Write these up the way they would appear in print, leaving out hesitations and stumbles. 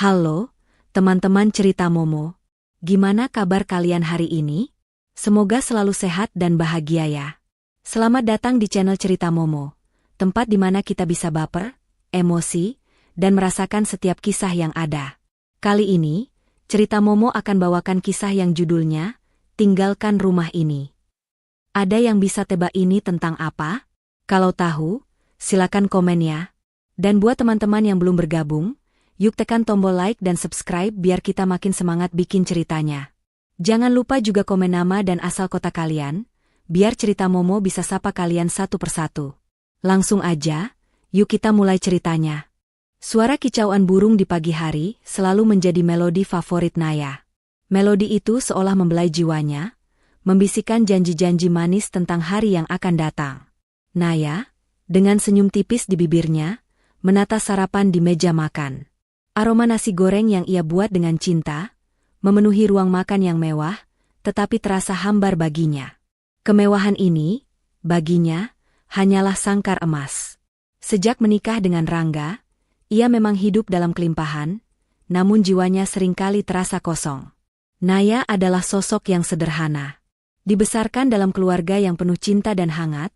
Halo, teman-teman cerita Momo. Gimana kabar kalian hari ini? Semoga selalu sehat dan bahagia ya. Selamat datang di channel Cerita Momo, tempat di mana kita bisa baper, emosi, dan merasakan setiap kisah yang ada. Kali ini, Cerita Momo akan bawakan kisah yang judulnya, Tinggalkan Rumah Ini. Ada yang bisa tebak ini tentang apa? Kalau tahu, silakan komen ya. Dan buat teman-teman yang belum bergabung, yuk tekan tombol like dan subscribe biar kita makin semangat bikin ceritanya. Jangan lupa juga komen nama dan asal kota kalian, biar Cerita Momo bisa sapa kalian satu persatu. Langsung aja, yuk kita mulai ceritanya. Suara kicauan burung di pagi hari selalu menjadi melodi favorit Naya. Melodi itu seolah membelai jiwanya, membisikkan janji-janji manis tentang hari yang akan datang. Naya, dengan senyum tipis di bibirnya, menata sarapan di meja makan. Aroma nasi goreng yang ia buat dengan cinta, memenuhi ruang makan yang mewah, tetapi terasa hambar baginya. Kemewahan ini, baginya, hanyalah sangkar emas. Sejak menikah dengan Rangga, ia memang hidup dalam kelimpahan, namun jiwanya seringkali terasa kosong. Naya adalah sosok yang sederhana. Dibesarkan dalam keluarga yang penuh cinta dan hangat,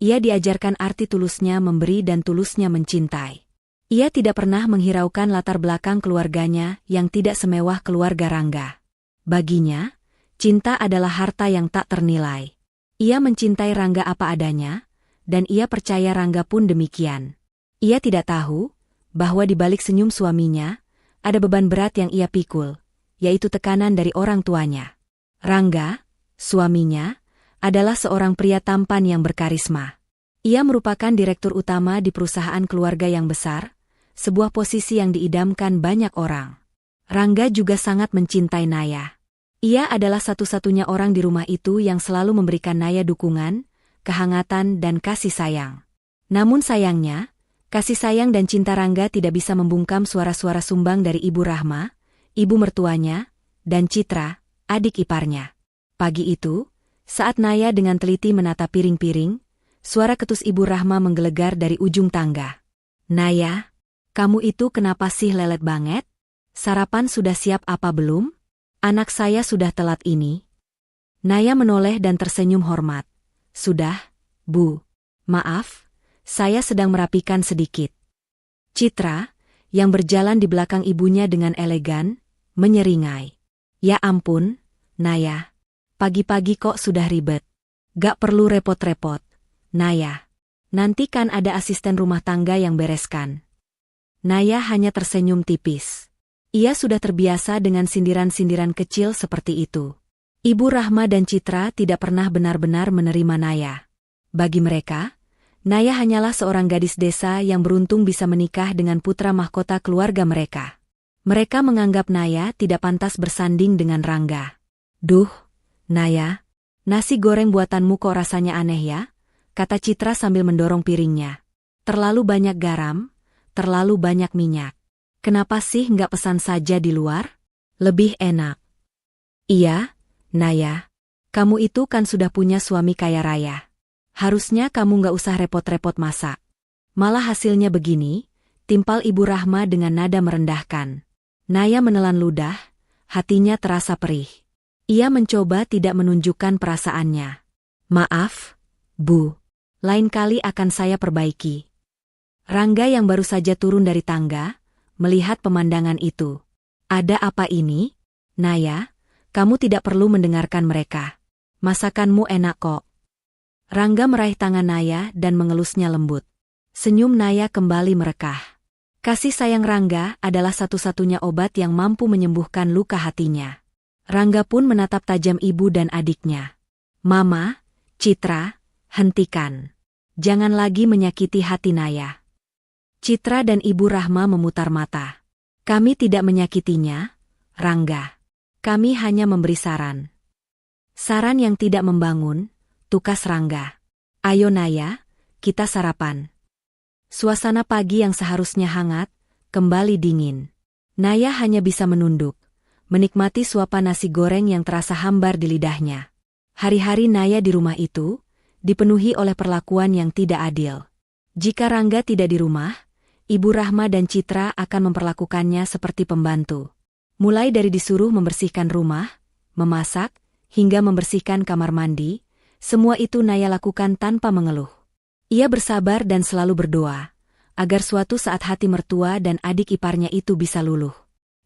ia diajarkan arti tulusnya memberi dan tulusnya mencintai. Ia tidak pernah menghiraukan latar belakang keluarganya yang tidak semewah keluarga Rangga. Baginya, cinta adalah harta yang tak ternilai. Ia mencintai Rangga apa adanya, dan ia percaya Rangga pun demikian. Ia tidak tahu bahwa di balik senyum suaminya, ada beban berat yang ia pikul, yaitu tekanan dari orang tuanya. Rangga, suaminya, adalah seorang pria tampan yang berkarisma. Ia merupakan direktur utama di perusahaan keluarga yang besar, sebuah posisi yang diidamkan banyak orang. Rangga juga sangat mencintai Naya. Ia adalah satu-satunya orang di rumah itu yang selalu memberikan Naya dukungan, kehangatan dan kasih sayang. Namun sayangnya, kasih sayang dan cinta Rangga tidak bisa membungkam suara-suara sumbang dari Ibu Rahma, ibu mertuanya, dan Citra, adik iparnya. Pagi itu, saat Naya dengan teliti menata piring-piring, suara ketus Ibu Rahma menggelegar dari ujung tangga. "Naya, kamu itu kenapa sih lelet banget? Sarapan sudah siap apa belum? Anak saya sudah telat ini." Naya menoleh dan tersenyum hormat. "Sudah, Bu. Maaf, saya sedang merapikan sedikit." Citra, yang berjalan di belakang ibunya dengan elegan, menyeringai. "Ya ampun, Naya. Pagi-pagi kok sudah ribet. Gak perlu repot-repot, Naya. Nanti kan ada asisten rumah tangga yang bereskan." Naya hanya tersenyum tipis. Ia sudah terbiasa dengan sindiran-sindiran kecil seperti itu. Ibu Rahma dan Citra tidak pernah benar-benar menerima Naya. Bagi mereka, Naya hanyalah seorang gadis desa yang beruntung bisa menikah dengan putra mahkota keluarga mereka. Mereka menganggap Naya tidak pantas bersanding dengan Rangga. "Duh, Naya, nasi goreng buatanmu kok rasanya aneh ya?" kata Citra sambil mendorong piringnya. "Terlalu banyak garam, terlalu banyak minyak. Kenapa sih nggak pesan saja di luar? Lebih enak." "Iya, Naya. Kamu itu kan sudah punya suami kaya raya. Harusnya kamu nggak usah repot-repot masak. Malah hasilnya begini," timpal Ibu Rahma dengan nada merendahkan. Naya menelan ludah, hatinya terasa perih. Ia mencoba tidak menunjukkan perasaannya. "Maaf, Bu. Lain kali akan saya perbaiki." Rangga yang baru saja turun dari tangga, melihat pemandangan itu. "Ada apa ini? Naya, kamu tidak perlu mendengarkan mereka. Masakanmu enak kok." Rangga meraih tangan Naya dan mengelusnya lembut. Senyum Naya kembali merekah. Kasih sayang Rangga adalah satu-satunya obat yang mampu menyembuhkan luka hatinya. Rangga pun menatap tajam ibu dan adiknya. "Mama, Citra, hentikan. Jangan lagi menyakiti hati Naya." Citra dan Ibu Rahma memutar mata. "Kami tidak menyakitinya, Rangga. Kami hanya memberi saran." "Saran yang tidak membangun," tukas Rangga. "Ayo Naya, kita sarapan." Suasana pagi yang seharusnya hangat, kembali dingin. Naya hanya bisa menunduk, menikmati suapan nasi goreng yang terasa hambar di lidahnya. Hari-hari Naya di rumah itu, dipenuhi oleh perlakuan yang tidak adil. Jika Rangga tidak di rumah, Ibu Rahma dan Citra akan memperlakukannya seperti pembantu. Mulai dari disuruh membersihkan rumah, memasak, hingga membersihkan kamar mandi, semua itu Naya lakukan tanpa mengeluh. Ia bersabar dan selalu berdoa, agar suatu saat hati mertua dan adik iparnya itu bisa luluh.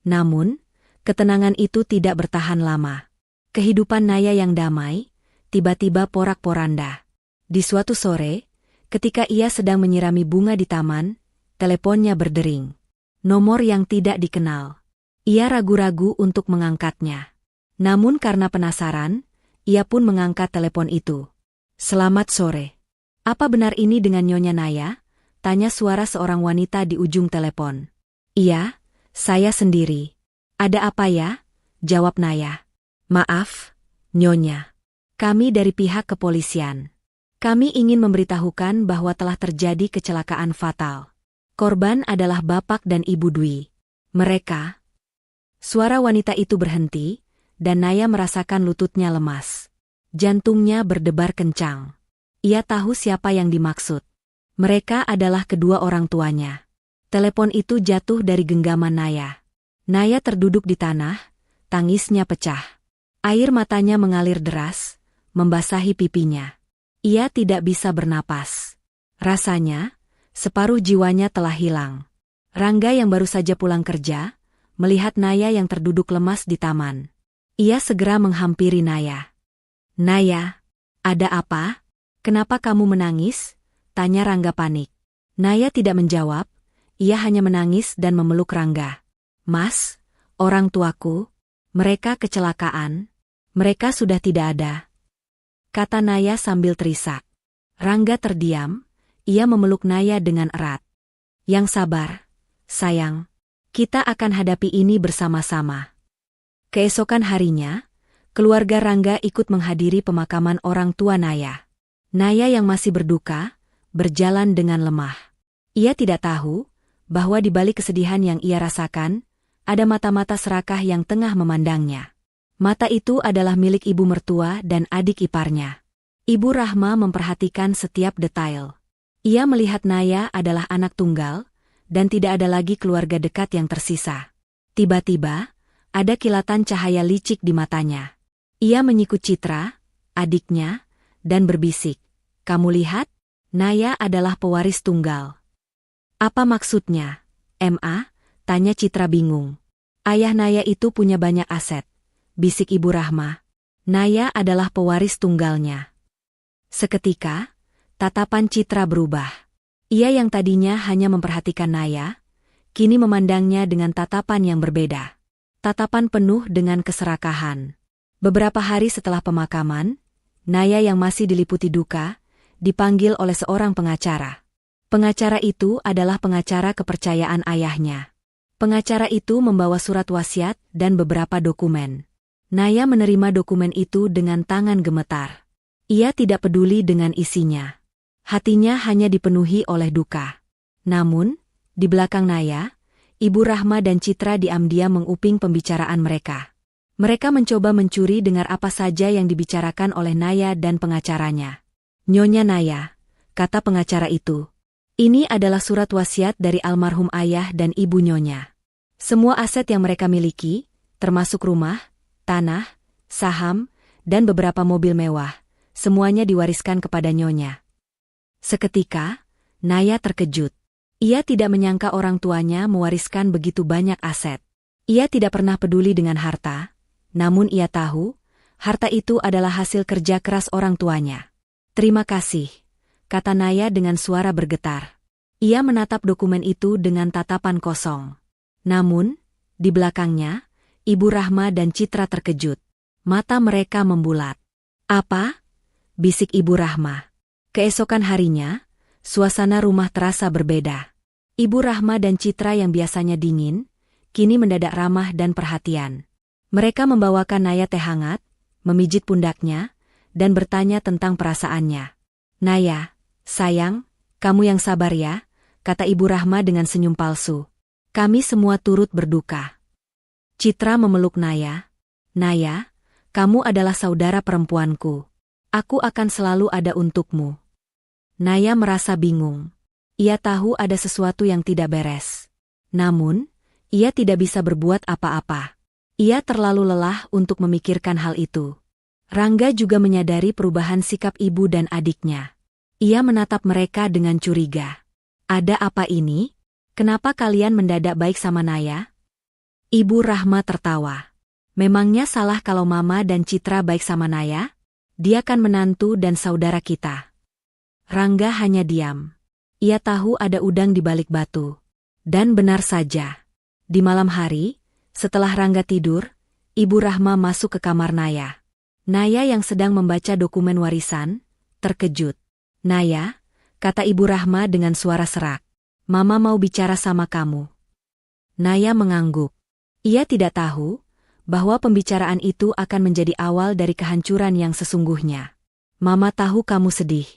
Namun, ketenangan itu tidak bertahan lama. Kehidupan Naya yang damai, tiba-tiba porak-poranda. Di suatu sore, ketika ia sedang menyirami bunga di taman, teleponnya berdering. Nomor yang tidak dikenal. Ia ragu-ragu untuk mengangkatnya. Namun karena penasaran, ia pun mengangkat telepon itu. "Selamat sore. Apa benar ini dengan Nyonya Naya?" tanya suara seorang wanita di ujung telepon. "Iya, saya sendiri." "Ada apa ya?" jawab Naya. "Maaf, Nyonya. Kami dari pihak kepolisian. Kami ingin memberitahukan bahwa telah terjadi kecelakaan fatal. Korban adalah Bapak dan Ibu Dwi. Mereka..." Suara wanita itu berhenti, dan Naya merasakan lututnya lemas. Jantungnya berdebar kencang. Ia tahu siapa yang dimaksud. Mereka adalah kedua orang tuanya. Telepon itu jatuh dari genggaman Naya. Naya terduduk di tanah, tangisnya pecah. Air matanya mengalir deras, membasahi pipinya. Ia tidak bisa bernapas. Rasanya, separuh jiwanya telah hilang. Rangga yang baru saja pulang kerja, melihat Naya yang terduduk lemas di taman. Ia segera menghampiri Naya. "Naya, ada apa? Kenapa kamu menangis?" tanya Rangga panik. Naya tidak menjawab, ia hanya menangis dan memeluk Rangga. "Mas, orang tuaku, mereka kecelakaan. Mereka sudah tidak ada," kata Naya sambil terisak. Rangga terdiam, ia memeluk Naya dengan erat. "Yang sabar, sayang. Kita akan hadapi ini bersama-sama." Keesokan harinya, keluarga Rangga ikut menghadiri pemakaman orang tua Naya. Naya yang masih berduka, berjalan dengan lemah. Ia tidak tahu bahwa di balik kesedihan yang ia rasakan, ada mata-mata serakah yang tengah memandangnya. Mata itu adalah milik ibu mertua dan adik iparnya. Ibu Rahma memperhatikan setiap detail. Ia melihat Naya adalah anak tunggal, dan tidak ada lagi keluarga dekat yang tersisa. Tiba-tiba, ada kilatan cahaya licik di matanya. Ia menyikut Citra, adiknya, dan berbisik, "Kamu lihat? Naya adalah pewaris tunggal." "Apa maksudnya, Ma?" tanya Citra bingung. "Ayah Naya itu punya banyak aset," bisik Ibu Rahma. "Naya adalah pewaris tunggalnya." Seketika, tatapan Citra berubah. Ia yang tadinya hanya memperhatikan Naya, kini memandangnya dengan tatapan yang berbeda. Tatapan penuh dengan keserakahan. Beberapa hari setelah pemakaman, Naya yang masih diliputi duka, dipanggil oleh seorang pengacara. Pengacara itu adalah pengacara kepercayaan ayahnya. Pengacara itu membawa surat wasiat dan beberapa dokumen. Naya menerima dokumen itu dengan tangan gemetar. Ia tidak peduli dengan isinya. Hatinya hanya dipenuhi oleh duka. Namun, di belakang Naya, Ibu Rahma dan Citra diam-diam menguping pembicaraan mereka. Mereka mencoba mencuri dengar apa saja yang dibicarakan oleh Naya dan pengacaranya. "Nyonya Naya," kata pengacara itu, "ini adalah surat wasiat dari almarhum ayah dan ibu Nyonya. Semua aset yang mereka miliki, termasuk rumah, tanah, saham, dan beberapa mobil mewah, semuanya diwariskan kepada Nyonya." Seketika, Naya terkejut. Ia tidak menyangka orang tuanya mewariskan begitu banyak aset. Ia tidak pernah peduli dengan harta, namun ia tahu, harta itu adalah hasil kerja keras orang tuanya. "Terima kasih," kata Naya dengan suara bergetar. Ia menatap dokumen itu dengan tatapan kosong. Namun, di belakangnya, Ibu Rahma dan Citra terkejut. Mata mereka membulat. "Apa?" bisik Ibu Rahma. Keesokan harinya, suasana rumah terasa berbeda. Ibu Rahma dan Citra yang biasanya dingin, kini mendadak ramah dan perhatian. Mereka membawakan Naya teh hangat, memijit pundaknya, dan bertanya tentang perasaannya. "Naya, sayang, kamu yang sabar ya," kata Ibu Rahma dengan senyum palsu. "Kami semua turut berduka." Citra memeluk Naya. "Naya, kamu adalah saudara perempuanku. Aku akan selalu ada untukmu." Naya merasa bingung. Ia tahu ada sesuatu yang tidak beres. Namun, ia tidak bisa berbuat apa-apa. Ia terlalu lelah untuk memikirkan hal itu. Rangga juga menyadari perubahan sikap ibu dan adiknya. Ia menatap mereka dengan curiga. Ada apa ini? Kenapa kalian mendadak baik sama Naya? Ibu Rahma tertawa. Memangnya salah kalau Mama dan Citra baik sama Naya? Dia kan menantu dan saudara kita. Rangga hanya diam. Ia tahu ada udang di balik batu. Dan benar saja. Di malam hari, setelah Rangga tidur, Ibu Rahma masuk ke kamar Naya. Naya yang sedang membaca dokumen warisan, terkejut. Naya, kata Ibu Rahma dengan suara serak. Mama mau bicara sama kamu. Naya mengangguk. Ia tidak tahu bahwa pembicaraan itu akan menjadi awal dari kehancuran yang sesungguhnya. Mama tahu kamu sedih.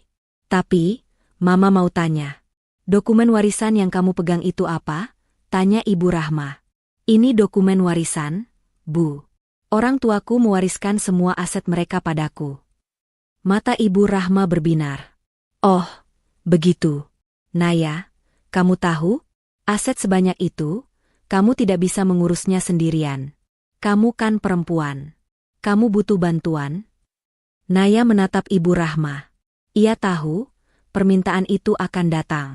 Tapi, Mama mau tanya. Dokumen warisan yang kamu pegang itu apa? Tanya Ibu Rahma. Ini dokumen warisan, Bu. Orang tuaku mewariskan semua aset mereka padaku. Mata Ibu Rahma berbinar. Oh, begitu. Naya, kamu tahu? Aset sebanyak itu, kamu tidak bisa mengurusnya sendirian. Kamu kan perempuan. Kamu butuh bantuan. Naya menatap Ibu Rahma. Ia tahu, permintaan itu akan datang.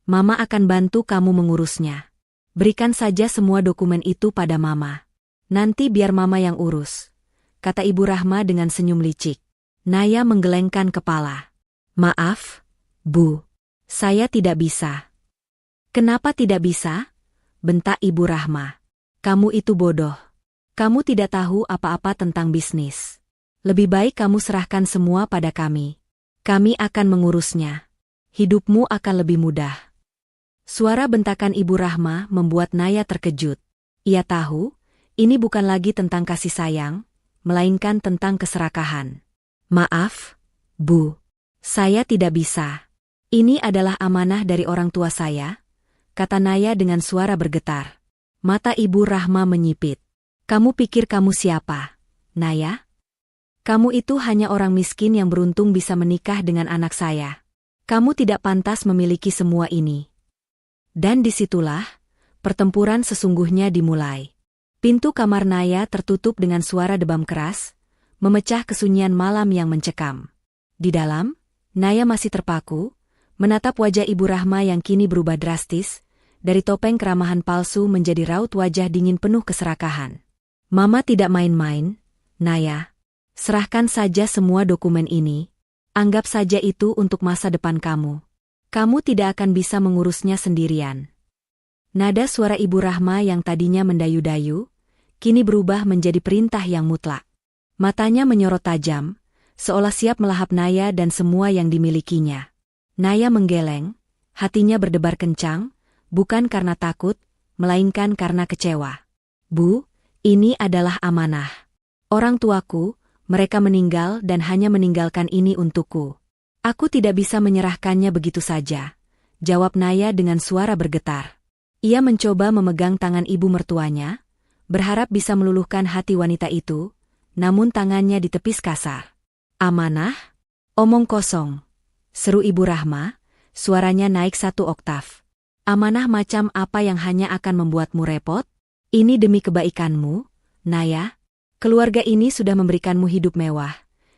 Mama akan bantu kamu mengurusnya. Berikan saja semua dokumen itu pada Mama. Nanti biar Mama yang urus, kata Ibu Rahma dengan senyum licik. Naya menggelengkan kepala. Maaf, Bu. Saya tidak bisa. Kenapa tidak bisa? Bentak Ibu Rahma. Kamu itu bodoh. Kamu tidak tahu apa-apa tentang bisnis. Lebih baik kamu serahkan semua pada kami. Kami akan mengurusnya. Hidupmu akan lebih mudah. Suara bentakan Ibu Rahma membuat Naya terkejut. Ia tahu, ini bukan lagi tentang kasih sayang, melainkan tentang keserakahan. Maaf, Bu. Saya tidak bisa. Ini adalah amanah dari orang tua saya, kata Naya dengan suara bergetar. Mata Ibu Rahma menyipit. Kamu pikir kamu siapa, Naya? Kamu itu hanya orang miskin yang beruntung bisa menikah dengan anak saya. Kamu tidak pantas memiliki semua ini. Dan disitulah, pertempuran sesungguhnya dimulai. Pintu kamar Naya tertutup dengan suara debam keras, memecah kesunyian malam yang mencekam. Di dalam, Naya masih terpaku, menatap wajah Ibu Rahma yang kini berubah drastis, dari topeng keramahan palsu menjadi raut wajah dingin penuh keserakahan. Mama tidak main-main, Naya. Serahkan saja semua dokumen ini. Anggap saja itu untuk masa depan kamu. Kamu tidak akan bisa mengurusnya sendirian. Nada suara Ibu Rahma yang tadinya mendayu-dayu, kini berubah menjadi perintah yang mutlak. Matanya menyorot tajam, seolah siap melahap Naya dan semua yang dimilikinya. Naya menggeleng, hatinya berdebar kencang, bukan karena takut, melainkan karena kecewa. Bu, ini adalah amanah. Orang tuaku, mereka meninggal dan hanya meninggalkan ini untukku. Aku tidak bisa menyerahkannya begitu saja, jawab Naya dengan suara bergetar. Ia mencoba memegang tangan ibu mertuanya, berharap bisa meluluhkan hati wanita itu, namun tangannya ditepis kasar. Amanah? Omong kosong, seru Ibu Rahma, suaranya naik 1 oktav. Amanah macam apa yang hanya akan membuatmu repot? Ini demi kebaikanmu, Naya. Keluarga ini sudah memberikanmu hidup mewah,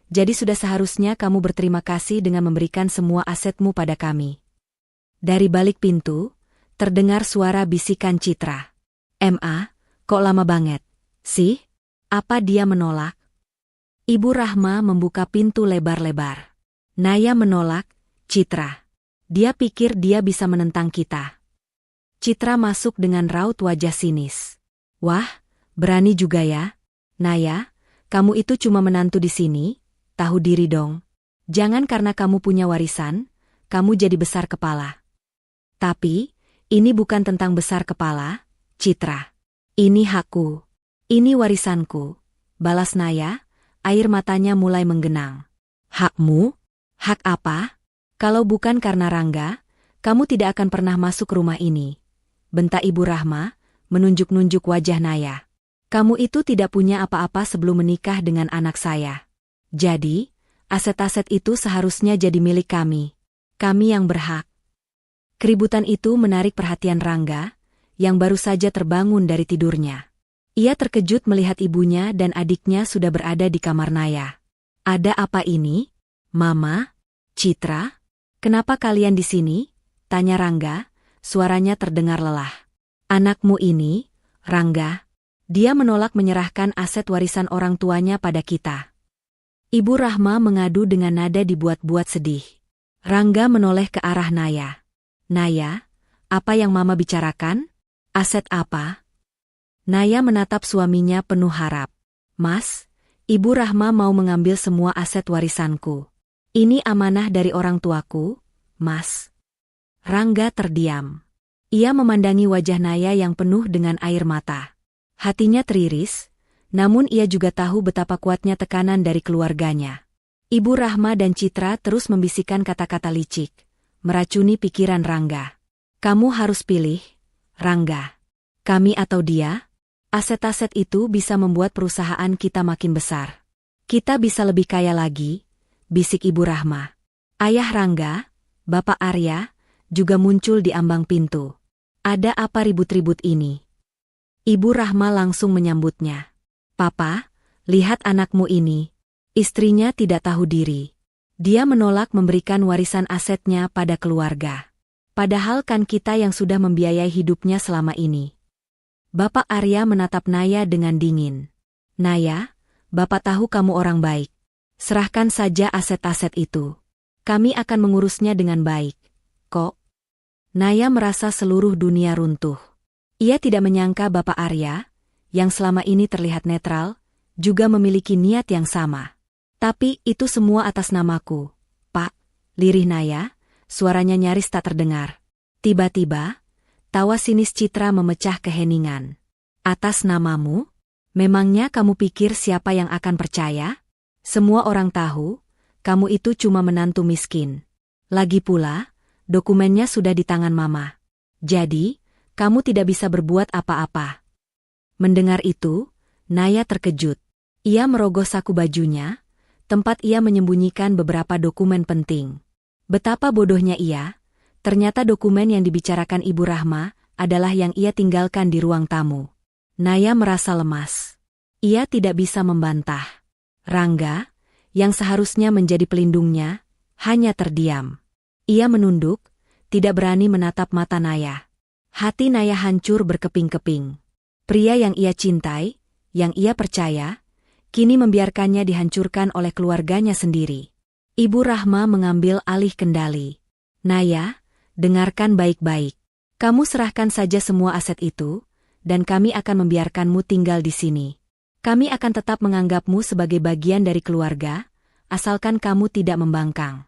jadi sudah seharusnya kamu berterima kasih dengan memberikan semua asetmu pada kami. Dari balik pintu, terdengar suara bisikan Citra. Ma, kok lama banget, sih? Apa dia menolak? Ibu Rahma membuka pintu lebar-lebar. Naya menolak, Citra. Dia pikir dia bisa menentang kita. Citra masuk dengan raut wajah sinis. Wah, berani juga ya. Naya, kamu itu cuma menantu di sini, tahu diri dong. Jangan karena kamu punya warisan, kamu jadi besar kepala. Tapi, ini bukan tentang besar kepala, Citra. Ini hakku. Ini warisanku. Balas Naya, air matanya mulai menggenang. Hakmu? Hak apa? Kalau bukan karena Rangga, kamu tidak akan pernah masuk rumah ini. Bentak Ibu Rahma, menunjuk-nunjuk wajah Naya. Kamu itu tidak punya apa-apa sebelum menikah dengan anak saya. Jadi, aset-aset itu seharusnya jadi milik kami. Kami yang berhak. Keributan itu menarik perhatian Rangga, yang baru saja terbangun dari tidurnya. Ia terkejut melihat ibunya dan adiknya sudah berada di kamar Naya. "Ada apa ini, Mama? Citra? Kenapa kalian di sini?" tanya Rangga, suaranya terdengar lelah. "Anakmu ini, Rangga, dia menolak menyerahkan aset warisan orang tuanya pada kita." Ibu Rahma mengadu dengan nada dibuat-buat sedih. Rangga menoleh ke arah Naya. "Naya, apa yang Mama bicarakan? Aset apa?" Naya menatap suaminya penuh harap. "Mas, Ibu Rahma mau mengambil semua aset warisanku. Ini amanah dari orang tuaku, Mas." Rangga terdiam. Ia memandangi wajah Naya yang penuh dengan air mata. Hatinya teriris, namun ia juga tahu betapa kuatnya tekanan dari keluarganya. Ibu Rahma dan Citra terus membisikkan kata-kata licik, meracuni pikiran Rangga. "Kamu harus pilih, Rangga. Kami atau dia? Aset-aset itu bisa membuat perusahaan kita makin besar. Kita bisa lebih kaya lagi," bisik Ibu Rahma. Ayah Rangga, Bapak Arya, juga muncul di ambang pintu. "Ada apa ribut-ribut ini?" Ibu Rahma langsung menyambutnya. "Papa, lihat anakmu ini." Istrinya tidak tahu diri. Dia menolak memberikan warisan asetnya pada keluarga. Padahal kan kita yang sudah membiayai hidupnya selama ini. Bapak Arya menatap Naya dengan dingin. "Naya, Bapak tahu kamu orang baik. Serahkan saja aset-aset itu. Kami akan mengurusnya dengan baik, kok." Naya merasa seluruh dunia runtuh. Ia tidak menyangka Bapak Arya, yang selama ini terlihat netral, juga memiliki niat yang sama. "Tapi itu semua atas namaku, Pak," lirih Naya, suaranya nyaris tak terdengar. Tiba-tiba, tawa sinis Citra memecah keheningan. "Atas namamu? Memangnya kamu pikir siapa yang akan percaya? Semua orang tahu, kamu itu cuma menantu miskin. Lagi pula, dokumennya sudah di tangan Mama. Jadi, kamu tidak bisa berbuat apa-apa." Mendengar itu, Naya terkejut. Ia merogoh saku bajunya, tempat ia menyembunyikan beberapa dokumen penting. Betapa bodohnya ia, ternyata dokumen yang dibicarakan Ibu Rahma adalah yang ia tinggalkan di ruang tamu. Naya merasa lemas. Ia tidak bisa membantah. Rangga, yang seharusnya menjadi pelindungnya, hanya terdiam. Ia menunduk, tidak berani menatap mata Naya. Hati Naya hancur berkeping-keping. Pria yang ia cintai, yang ia percaya, kini membiarkannya dihancurkan oleh keluarganya sendiri. Ibu Rahma mengambil alih kendali. "Naya, dengarkan baik-baik. Kamu serahkan saja semua aset itu, dan kami akan membiarkanmu tinggal di sini. Kami akan tetap menganggapmu sebagai bagian dari keluarga, asalkan kamu tidak membangkang."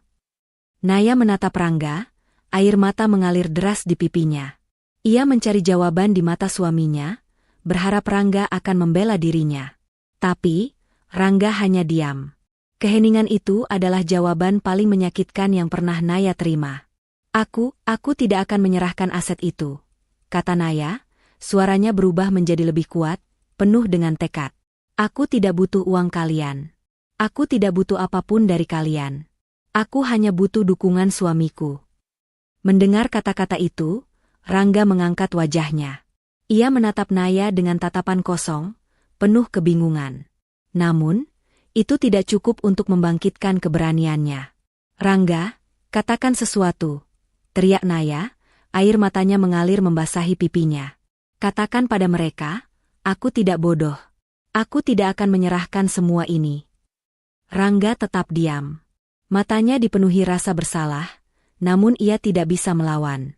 Naya menatap Rangga, air mata mengalir deras di pipinya. Ia mencari jawaban di mata suaminya, berharap Rangga akan membela dirinya. Tapi, Rangga hanya diam. Keheningan itu adalah jawaban paling menyakitkan yang pernah Naya terima. Aku tidak akan menyerahkan aset itu," kata Naya, suaranya berubah menjadi lebih kuat, penuh dengan tekad. "Aku tidak butuh uang kalian. Aku tidak butuh apapun dari kalian. Aku hanya butuh dukungan suamiku." Mendengar kata-kata itu, Rangga mengangkat wajahnya. Ia menatap Naya dengan tatapan kosong, penuh kebingungan. Namun, itu tidak cukup untuk membangkitkan keberaniannya. "Rangga, katakan sesuatu," teriak Naya, air matanya mengalir membasahi pipinya. "Katakan pada mereka, aku tidak bodoh. Aku tidak akan menyerahkan semua ini." Rangga tetap diam. Matanya dipenuhi rasa bersalah, namun ia tidak bisa melawan.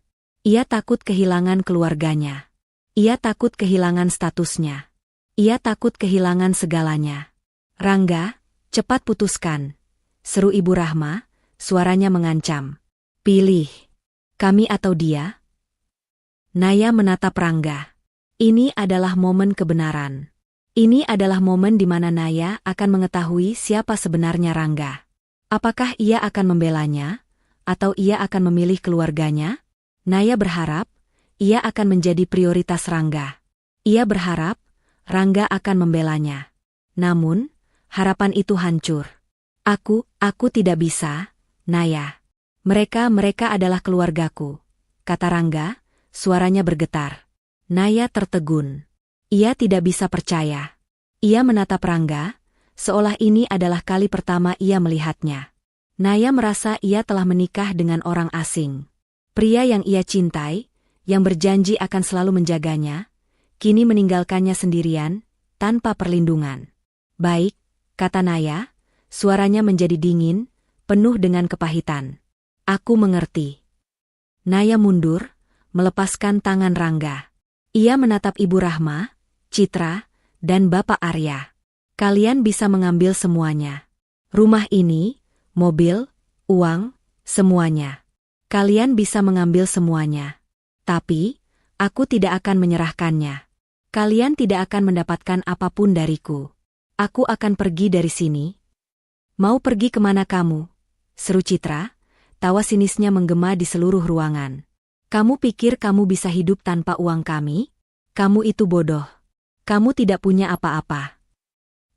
Ia takut kehilangan keluarganya. Ia takut kehilangan statusnya. Ia takut kehilangan segalanya. "Rangga, cepat putuskan," seru Ibu Rahma, suaranya mengancam. "Pilih, kami atau dia?" Naya menatap Rangga. Ini adalah momen kebenaran. Ini adalah momen di mana Naya akan mengetahui siapa sebenarnya Rangga. Apakah ia akan membelanya, atau ia akan memilih keluarganya? Naya berharap, ia akan menjadi prioritas Rangga. Ia berharap, Rangga akan membelanya. Namun, harapan itu hancur. Aku tidak bisa, Naya. Mereka adalah keluargaku," kata Rangga, suaranya bergetar. Naya tertegun. Ia tidak bisa percaya. Ia menatap Rangga, seolah ini adalah kali pertama ia melihatnya. Naya merasa ia telah menikah dengan orang asing. Pria yang ia cintai, yang berjanji akan selalu menjaganya, kini meninggalkannya sendirian, tanpa perlindungan. Baik, kata Naya, suaranya menjadi dingin, penuh dengan kepahitan. Aku mengerti. Naya mundur, melepaskan tangan Rangga. Ia menatap Ibu Rahma, Citra, dan Bapak Arya. Kalian bisa mengambil semuanya. Rumah ini, mobil, uang, semuanya. Kalian bisa mengambil semuanya. Tapi, aku tidak akan menyerahkannya. Kalian tidak akan mendapatkan apapun dariku. Aku akan pergi dari sini. Mau pergi kemana kamu? Seru Citra, tawa sinisnya menggema di seluruh ruangan. Kamu pikir kamu bisa hidup tanpa uang kami? Kamu itu bodoh. Kamu tidak punya apa-apa.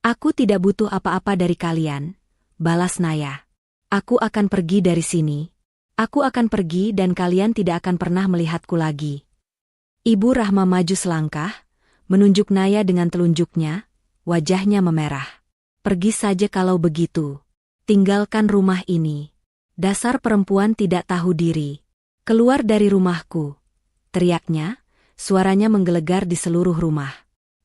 Aku tidak butuh apa-apa dari kalian, balas Naya. Aku akan pergi dari sini. Aku akan pergi dan kalian tidak akan pernah melihatku lagi. Ibu Rahma maju selangkah, menunjuk Naya dengan telunjuknya, wajahnya memerah. Pergi saja kalau begitu. Tinggalkan rumah ini. Dasar perempuan tidak tahu diri. Keluar dari rumahku. Teriaknya, suaranya menggelegar di seluruh rumah.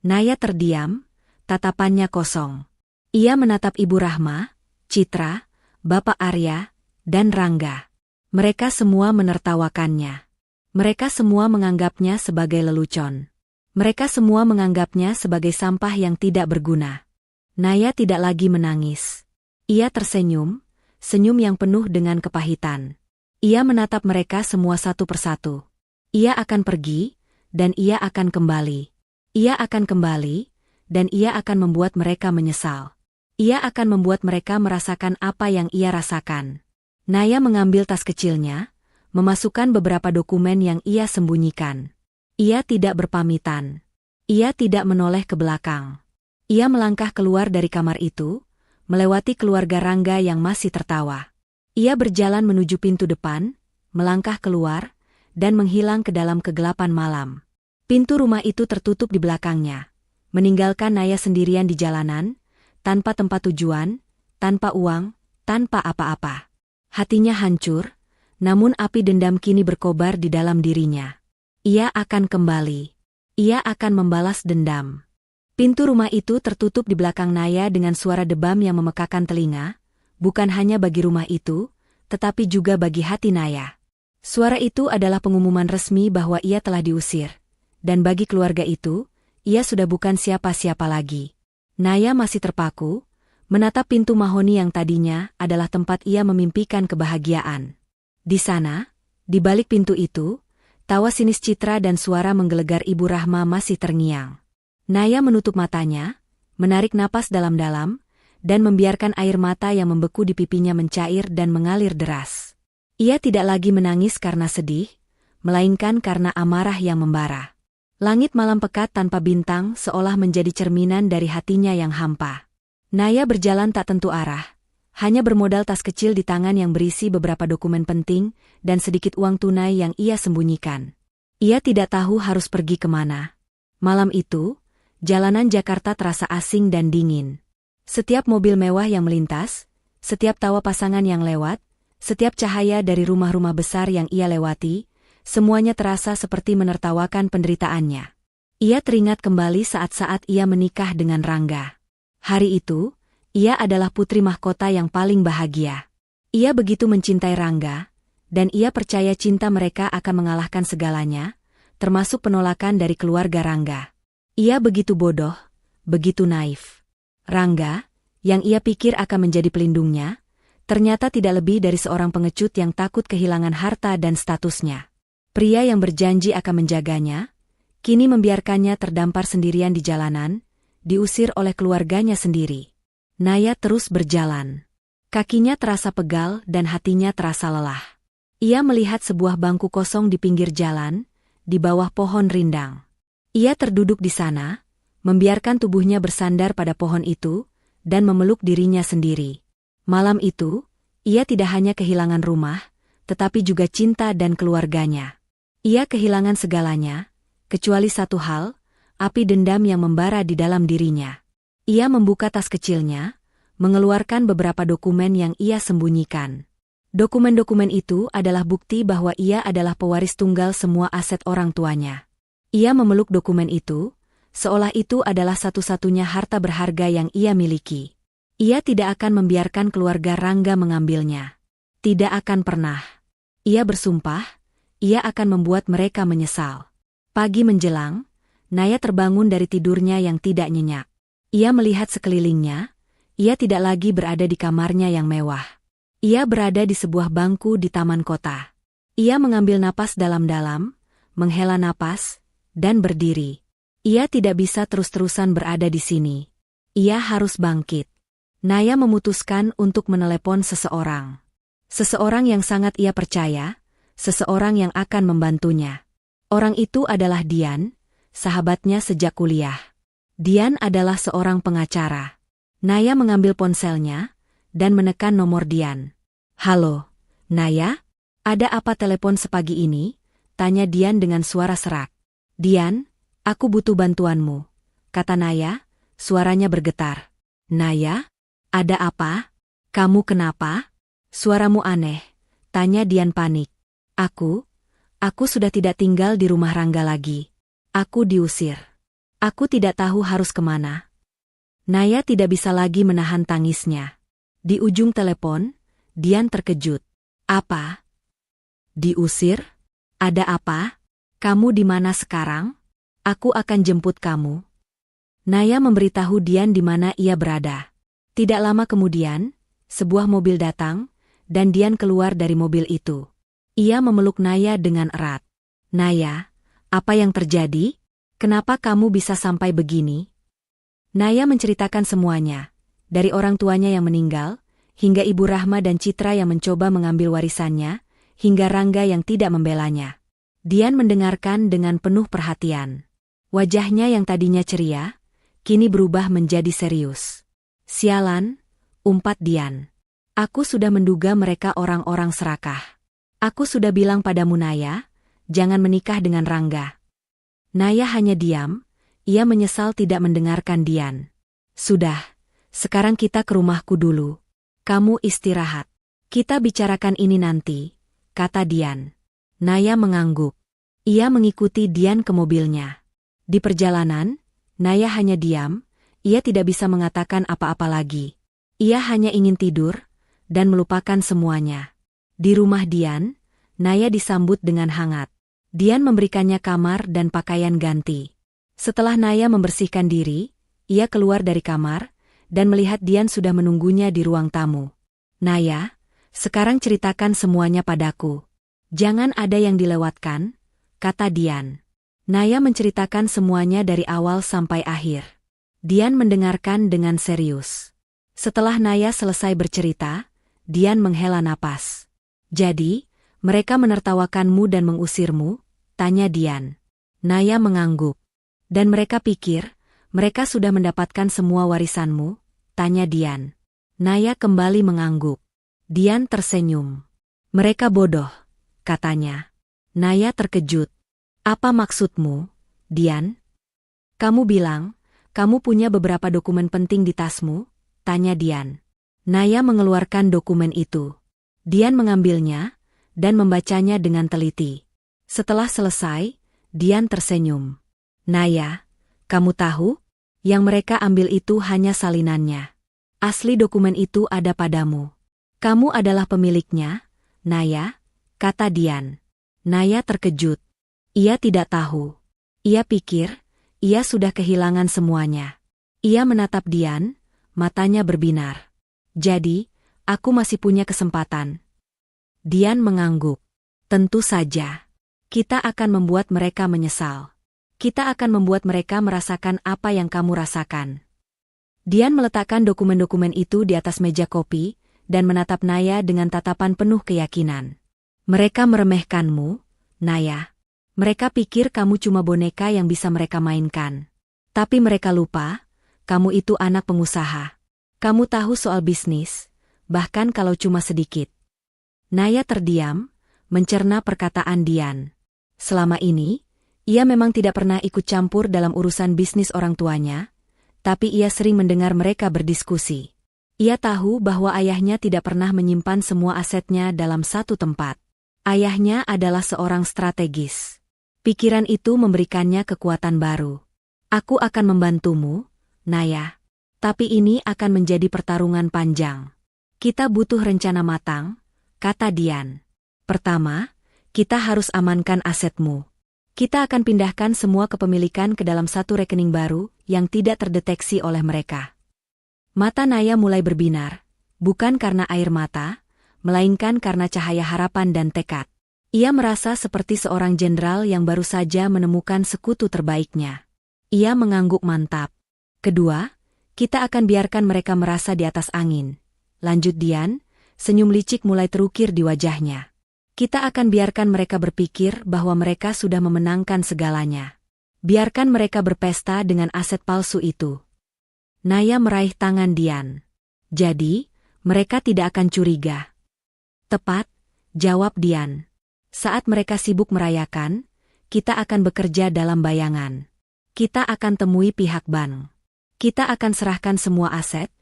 Naya terdiam, tatapannya kosong. Ia menatap Ibu Rahma, Citra, Bapak Arya, dan Rangga. Mereka semua menertawakannya. Mereka semua menganggapnya sebagai lelucon. Mereka semua menganggapnya sebagai sampah yang tidak berguna. Naya tidak lagi menangis. Ia tersenyum, senyum yang penuh dengan kepahitan. Ia menatap mereka semua satu persatu. Ia akan pergi, dan ia akan kembali. Ia akan kembali, dan ia akan membuat mereka menyesal. Ia akan membuat mereka merasakan apa yang ia rasakan. Naya mengambil tas kecilnya, memasukkan beberapa dokumen yang ia sembunyikan. Ia tidak berpamitan. Ia tidak menoleh ke belakang. Ia melangkah keluar dari kamar itu, melewati keluarga Rangga yang masih tertawa. Ia berjalan menuju pintu depan, melangkah keluar, dan menghilang ke dalam kegelapan malam. Pintu rumah itu tertutup di belakangnya, meninggalkan Naya sendirian di jalanan, tanpa tempat tujuan, tanpa uang, tanpa apa-apa. Hatinya hancur, namun api dendam kini berkobar di dalam dirinya. Ia akan kembali. Ia akan membalas dendam. Pintu rumah itu tertutup di belakang Naya dengan suara debam yang memekakan telinga, bukan hanya bagi rumah itu, tetapi juga bagi hati Naya. Suara itu adalah pengumuman resmi bahwa ia telah diusir. Dan bagi keluarga itu, ia sudah bukan siapa-siapa lagi. Naya masih terpaku, menatap pintu mahoni yang tadinya adalah tempat ia memimpikan kebahagiaan. Di sana, di balik pintu itu, tawa sinis Citra dan suara menggelegar Ibu Rahma masih terngiang. Naya menutup matanya, menarik napas dalam-dalam, dan membiarkan air mata yang membeku di pipinya mencair dan mengalir deras. Ia tidak lagi menangis karena sedih, melainkan karena amarah yang membara. Langit malam pekat tanpa bintang seolah menjadi cerminan dari hatinya yang hampa. Naya berjalan tak tentu arah, hanya bermodal tas kecil di tangan yang berisi beberapa dokumen penting dan sedikit uang tunai yang ia sembunyikan. Ia tidak tahu harus pergi kemana. Malam itu, jalanan Jakarta terasa asing dan dingin. Setiap mobil mewah yang melintas, setiap tawa pasangan yang lewat, setiap cahaya dari rumah-rumah besar yang ia lewati, semuanya terasa seperti menertawakan penderitaannya. Ia teringat kembali saat-saat ia menikah dengan Rangga. Hari itu, ia adalah putri mahkota yang paling bahagia. Ia begitu mencintai Rangga, dan ia percaya cinta mereka akan mengalahkan segalanya, termasuk penolakan dari keluarga Rangga. Ia begitu bodoh, begitu naif. Rangga, yang ia pikir akan menjadi pelindungnya, ternyata tidak lebih dari seorang pengecut yang takut kehilangan harta dan statusnya. Pria yang berjanji akan menjaganya, kini membiarkannya terdampar sendirian di jalanan, diusir oleh keluarganya sendiri. Naya terus berjalan. Kakinya terasa pegal dan hatinya terasa lelah. Ia melihat sebuah bangku kosong di pinggir jalan, di bawah pohon rindang. Ia terduduk di sana, membiarkan tubuhnya bersandar pada pohon itu, dan memeluk dirinya sendiri. Malam itu, ia tidak hanya kehilangan rumah, tetapi juga cinta dan keluarganya. Ia kehilangan segalanya, kecuali satu hal, api dendam yang membara di dalam dirinya. Ia membuka tas kecilnya, mengeluarkan beberapa dokumen yang ia sembunyikan. Dokumen-dokumen itu adalah bukti bahwa ia adalah pewaris tunggal semua aset orang tuanya. Ia memeluk dokumen itu, seolah itu adalah satu-satunya harta berharga yang ia miliki. Ia tidak akan membiarkan keluarga Rangga mengambilnya. Tidak akan pernah. Ia bersumpah, ia akan membuat mereka menyesal. Pagi menjelang, Naya terbangun dari tidurnya yang tidak nyenyak. Ia melihat sekelilingnya, ia tidak lagi berada di kamarnya yang mewah. Ia berada di sebuah bangku di taman kota. Ia mengambil napas dalam-dalam, menghela napas, dan berdiri. Ia tidak bisa terus-terusan berada di sini. Ia harus bangkit. Naya memutuskan untuk menelepon seseorang. Seseorang yang sangat ia percaya, seseorang yang akan membantunya. Orang itu adalah Dian, sahabatnya sejak kuliah. Dian adalah seorang pengacara. Naya mengambil ponselnya dan menekan nomor Dian. "Halo, Naya? Ada apa telepon sepagi ini?" tanya Dian dengan suara serak. "Dian, aku butuh bantuanmu," kata Naya, suaranya bergetar. "Naya? Ada apa? Kamu kenapa? Suaramu aneh," tanya Dian panik. Aku sudah tidak tinggal di rumah Rangga lagi. Aku diusir. Aku tidak tahu harus kemana." Naya tidak bisa lagi menahan tangisnya. Di ujung telepon, Dian terkejut. "Apa? Diusir? Ada apa? Kamu di mana sekarang? Aku akan jemput kamu." Naya memberitahu Dian di mana ia berada. Tidak lama kemudian, sebuah mobil datang, dan Dian keluar dari mobil itu. Ia memeluk Naya dengan erat. "Naya, apa yang terjadi? Kenapa kamu bisa sampai begini?" Naya menceritakan semuanya, dari orang tuanya yang meninggal, hingga Ibu Rahma dan Citra yang mencoba mengambil warisannya, hingga Rangga yang tidak membelanya. Dian mendengarkan dengan penuh perhatian. Wajahnya yang tadinya ceria, kini berubah menjadi serius. "Sialan," umpat Dian. "Aku sudah menduga mereka orang-orang serakah. Aku sudah bilang padamu Naya, jangan menikah dengan Rangga." Naya hanya diam. Ia menyesal tidak mendengarkan Dian. "Sudah, sekarang kita ke rumahku dulu. Kamu istirahat. Kita bicarakan ini nanti," kata Dian. Naya mengangguk. Ia mengikuti Dian ke mobilnya. Di perjalanan, Naya hanya diam, ia tidak bisa mengatakan apa-apa lagi. Ia hanya ingin tidur, dan melupakan semuanya. Di rumah Dian, Naya disambut dengan hangat. Dian memberikannya kamar dan pakaian ganti. Setelah Naya membersihkan diri, ia keluar dari kamar, dan melihat Dian sudah menunggunya di ruang tamu. "Naya, sekarang ceritakan semuanya padaku. Jangan ada yang dilewatkan," kata Dian. Naya menceritakan semuanya dari awal sampai akhir. Dian mendengarkan dengan serius. Setelah Naya selesai bercerita, Dian menghela napas. "Jadi, mereka menertawakanmu dan mengusirmu?" tanya Dian. Naya mengangguk. "Dan mereka pikir, mereka sudah mendapatkan semua warisanmu?" tanya Dian. Naya kembali mengangguk. Dian tersenyum. "Mereka bodoh," katanya. Naya terkejut. "Apa maksudmu, Dian? Kamu bilang, kamu punya beberapa dokumen penting di tasmu?" tanya Dian. Naya mengeluarkan dokumen itu. Dian mengambilnya, dan membacanya dengan teliti. Setelah selesai, Dian tersenyum. "Naya, kamu tahu? Yang mereka ambil itu hanya salinannya. Asli dokumen itu ada padamu. Kamu adalah pemiliknya, Naya," kata Dian. Naya terkejut. Ia tidak tahu. Ia pikir, ia sudah kehilangan semuanya. Ia menatap Dian, matanya berbinar. "Jadi, aku masih punya kesempatan?" Dian mengangguk. "Tentu saja. Kita akan membuat mereka menyesal. Kita akan membuat mereka merasakan apa yang kamu rasakan." Dian meletakkan dokumen-dokumen itu di atas meja kopi, dan menatap Naya dengan tatapan penuh keyakinan. "Mereka meremehkanmu, Naya. Mereka pikir kamu cuma boneka yang bisa mereka mainkan. Tapi mereka lupa, kamu itu anak pengusaha. Kamu tahu soal bisnis, bahkan kalau cuma sedikit." Naya terdiam, mencerna perkataan Dian. Selama ini, ia memang tidak pernah ikut campur dalam urusan bisnis orang tuanya, tapi ia sering mendengar mereka berdiskusi. Ia tahu bahwa ayahnya tidak pernah menyimpan semua asetnya dalam satu tempat. Ayahnya adalah seorang strategis. Pikiran itu memberikannya kekuatan baru. Aku akan membantumu, Naya. Tapi ini akan menjadi pertarungan panjang. Kita butuh rencana matang, kata Dian. Pertama, kita harus amankan asetmu. Kita akan pindahkan semua kepemilikan ke dalam satu rekening baru yang tidak terdeteksi oleh mereka. Mata Naya mulai berbinar, bukan karena air mata, melainkan karena cahaya harapan dan tekad. Ia merasa seperti seorang jenderal yang baru saja menemukan sekutu terbaiknya. Ia mengangguk mantap. Kedua, kita akan biarkan mereka merasa di atas angin. Lanjut Dian, senyum licik mulai terukir di wajahnya. Kita akan biarkan mereka berpikir bahwa mereka sudah memenangkan segalanya. Biarkan mereka berpesta dengan aset palsu itu. Naya meraih tangan Dian. Jadi, mereka tidak akan curiga. Tepat, jawab Dian. Saat mereka sibuk merayakan, kita akan bekerja dalam bayangan. Kita akan temui pihak bank. Kita akan serahkan semua aset,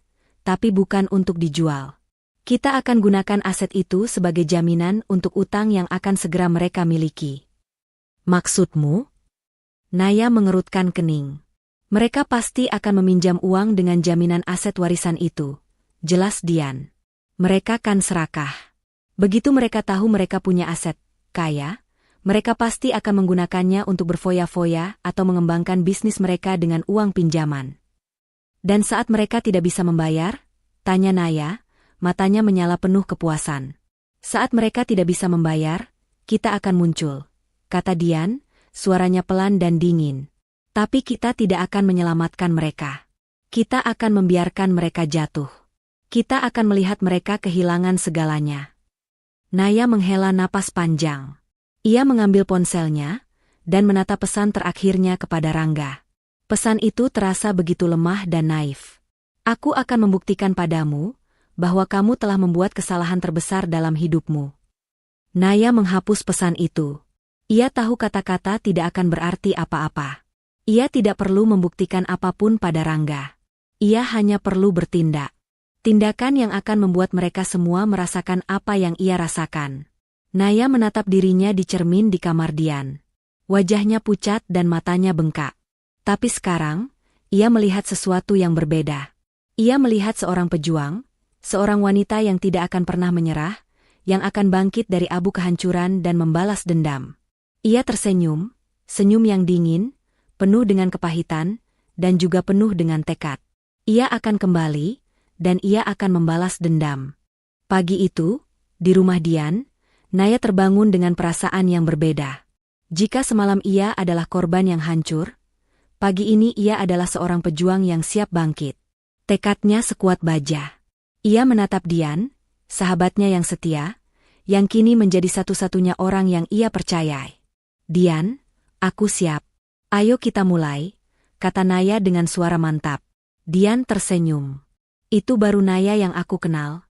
tapi bukan untuk dijual. Kita akan gunakan aset itu sebagai jaminan untuk utang yang akan segera mereka miliki. Maksudmu? Naya mengerutkan kening. Mereka pasti akan meminjam uang dengan jaminan aset warisan itu. Jelas Dian. Mereka kan serakah. Begitu mereka tahu mereka punya aset kaya, mereka pasti akan menggunakannya untuk berfoya-foya atau mengembangkan bisnis mereka dengan uang pinjaman. Dan saat mereka tidak bisa membayar, tanya Naya, matanya menyala penuh kepuasan. Saat mereka tidak bisa membayar, kita akan muncul, kata Dian, suaranya pelan dan dingin. Tapi kita tidak akan menyelamatkan mereka. Kita akan membiarkan mereka jatuh. Kita akan melihat mereka kehilangan segalanya. Naya menghela napas panjang. Ia mengambil ponselnya dan menatap pesan terakhirnya kepada Rangga. Pesan itu terasa begitu lemah dan naif. Aku akan membuktikan padamu bahwa kamu telah membuat kesalahan terbesar dalam hidupmu. Naya menghapus pesan itu. Ia tahu kata-kata tidak akan berarti apa-apa. Ia tidak perlu membuktikan apapun pada Rangga. Ia hanya perlu bertindak. Tindakan yang akan membuat mereka semua merasakan apa yang ia rasakan. Naya menatap dirinya di cermin di kamar Dian. Wajahnya pucat dan matanya bengkak. Tapi sekarang, ia melihat sesuatu yang berbeda. Ia melihat seorang pejuang, seorang wanita yang tidak akan pernah menyerah, yang akan bangkit dari abu kehancuran dan membalas dendam. Ia tersenyum, senyum yang dingin, penuh dengan kepahitan, dan juga penuh dengan tekad. Ia akan kembali, dan ia akan membalas dendam. Pagi itu, di rumah Dian, Naya terbangun dengan perasaan yang berbeda. Jika semalam ia adalah korban yang hancur, pagi ini ia adalah seorang pejuang yang siap bangkit. Tekadnya sekuat baja. Ia menatap Dian, sahabatnya yang setia, yang kini menjadi satu-satunya orang yang ia percayai. Dian, aku siap. Ayo kita mulai, kata Naya dengan suara mantap. Dian tersenyum. Itu baru Naya yang aku kenal.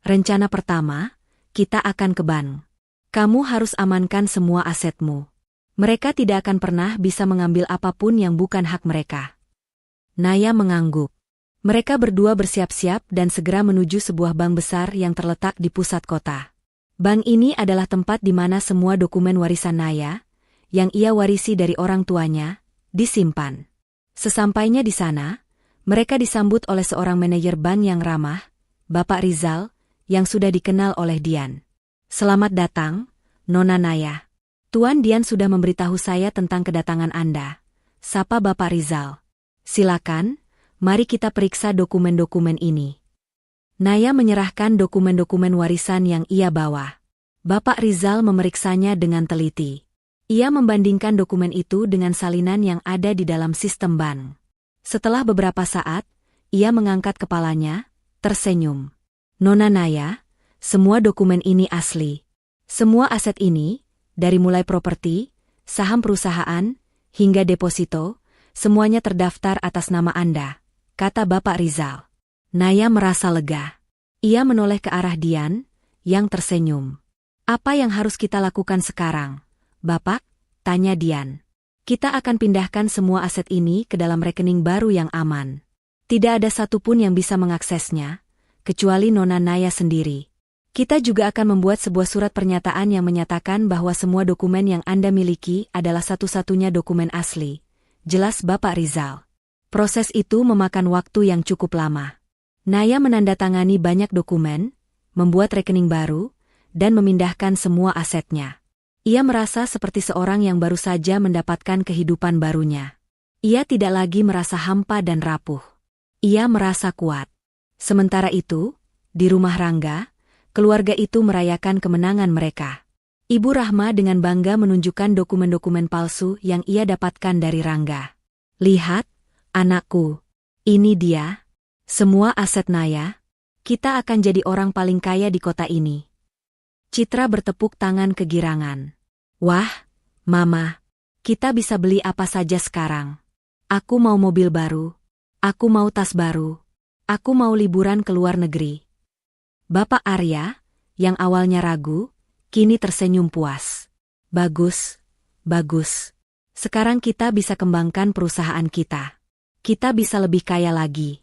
Rencana pertama, kita akan ke bank. Kamu harus amankan semua asetmu. Mereka tidak akan pernah bisa mengambil apapun yang bukan hak mereka. Naya mengangguk. Mereka berdua bersiap-siap dan segera menuju sebuah bank besar yang terletak di pusat kota. Bank ini adalah tempat di mana semua dokumen warisan Naya, yang ia warisi dari orang tuanya, disimpan. Sesampainya di sana, mereka disambut oleh seorang manajer bank yang ramah, Bapak Rizal, yang sudah dikenal oleh Dian. Selamat datang, Nona Naya. Tuan Dian sudah memberitahu saya tentang kedatangan Anda. Sapa Bapak Rizal. Silakan, mari kita periksa dokumen-dokumen ini. Naya menyerahkan dokumen-dokumen warisan yang ia bawa. Bapak Rizal memeriksanya dengan teliti. Ia membandingkan dokumen itu dengan salinan yang ada di dalam sistem bank. Setelah beberapa saat, ia mengangkat kepalanya, tersenyum. Nona Naya, semua dokumen ini asli. Semua aset ini, dari mulai properti, saham perusahaan, hingga deposito, semuanya terdaftar atas nama Anda, kata Bapak Rizal. Naya merasa lega. Ia menoleh ke arah Dian, yang tersenyum. Apa yang harus kita lakukan sekarang, Bapak? Tanya Dian. Kita akan pindahkan semua aset ini ke dalam rekening baru yang aman. Tidak ada satupun yang bisa mengaksesnya, kecuali Nona Naya sendiri. Kita juga akan membuat sebuah surat pernyataan yang menyatakan bahwa semua dokumen yang Anda miliki adalah satu-satunya dokumen asli. Jelas Bapak Rizal. Proses itu memakan waktu yang cukup lama. Naya menandatangani banyak dokumen, membuat rekening baru, dan memindahkan semua asetnya. Ia merasa seperti seorang yang baru saja mendapatkan kehidupan barunya. Ia tidak lagi merasa hampa dan rapuh. Ia merasa kuat. Sementara itu, di rumah Rangga, keluarga itu merayakan kemenangan mereka. Ibu Rahma dengan bangga menunjukkan dokumen-dokumen palsu yang ia dapatkan dari Rangga. Lihat, anakku. Ini dia. Semua aset Naya. Kita akan jadi orang paling kaya di kota ini. Citra bertepuk tangan kegirangan. Wah, Mama. Kita bisa beli apa saja sekarang. Aku mau mobil baru. Aku mau tas baru. Aku mau liburan ke luar negeri. Bapak Arya, yang awalnya ragu, kini tersenyum puas. Bagus, bagus. Sekarang kita bisa kembangkan perusahaan kita. Kita bisa lebih kaya lagi.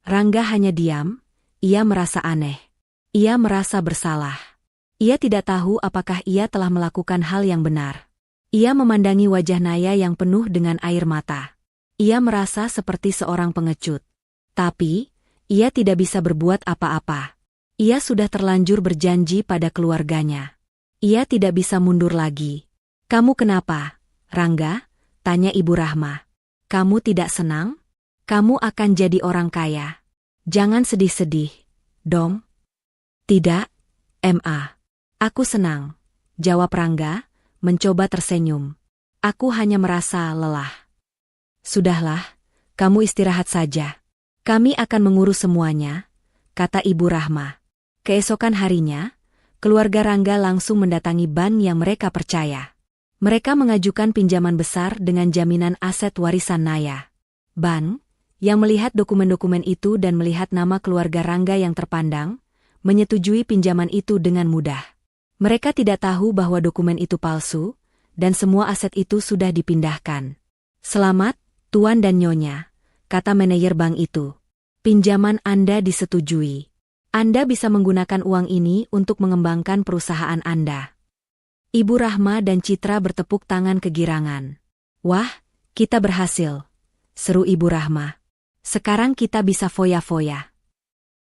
Rangga hanya diam, ia merasa aneh. Ia merasa bersalah. Ia tidak tahu apakah ia telah melakukan hal yang benar. Ia memandangi wajah Naya yang penuh dengan air mata. Ia merasa seperti seorang pengecut. Tapi, ia tidak bisa berbuat apa-apa. Ia sudah terlanjur berjanji pada keluarganya. Ia tidak bisa mundur lagi. Kamu kenapa, Rangga? Tanya Ibu Rahma. Kamu tidak senang? Kamu akan jadi orang kaya. Jangan sedih-sedih, dong. Tidak, Ma. Aku senang, jawab Rangga, mencoba tersenyum. Aku hanya merasa lelah. Sudahlah, kamu istirahat saja. Kami akan mengurus semuanya, kata Ibu Rahma. Keesokan harinya, keluarga Rangga langsung mendatangi bank yang mereka percaya. Mereka mengajukan pinjaman besar dengan jaminan aset warisan Naya. Bank, yang melihat dokumen-dokumen itu dan melihat nama keluarga Rangga yang terpandang, menyetujui pinjaman itu dengan mudah. Mereka tidak tahu bahwa dokumen itu palsu, dan semua aset itu sudah dipindahkan. Selamat, Tuan dan Nyonya, kata manajer bank itu. Pinjaman Anda disetujui. Anda bisa menggunakan uang ini untuk mengembangkan perusahaan Anda. Ibu Rahma dan Citra bertepuk tangan kegirangan. Wah, kita berhasil, seru Ibu Rahma. Sekarang kita bisa foya-foya.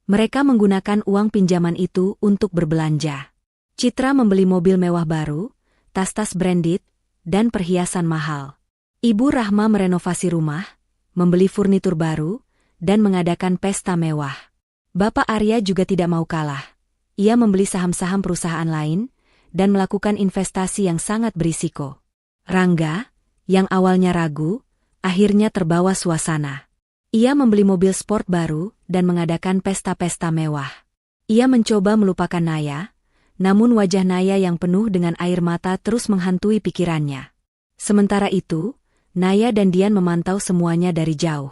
Mereka menggunakan uang pinjaman itu untuk berbelanja. Citra membeli mobil mewah baru, tas-tas branded, dan perhiasan mahal. Ibu Rahma merenovasi rumah, membeli furnitur baru, dan mengadakan pesta mewah. Bapak Arya juga tidak mau kalah. Ia membeli saham-saham perusahaan lain, dan melakukan investasi yang sangat berisiko. Rangga, yang awalnya ragu, akhirnya terbawa suasana. Ia membeli mobil sport baru, dan mengadakan pesta-pesta mewah. Ia mencoba melupakan Naya, namun wajah Naya yang penuh dengan air mata terus menghantui pikirannya. Sementara itu, Naya dan Dian memantau semuanya dari jauh.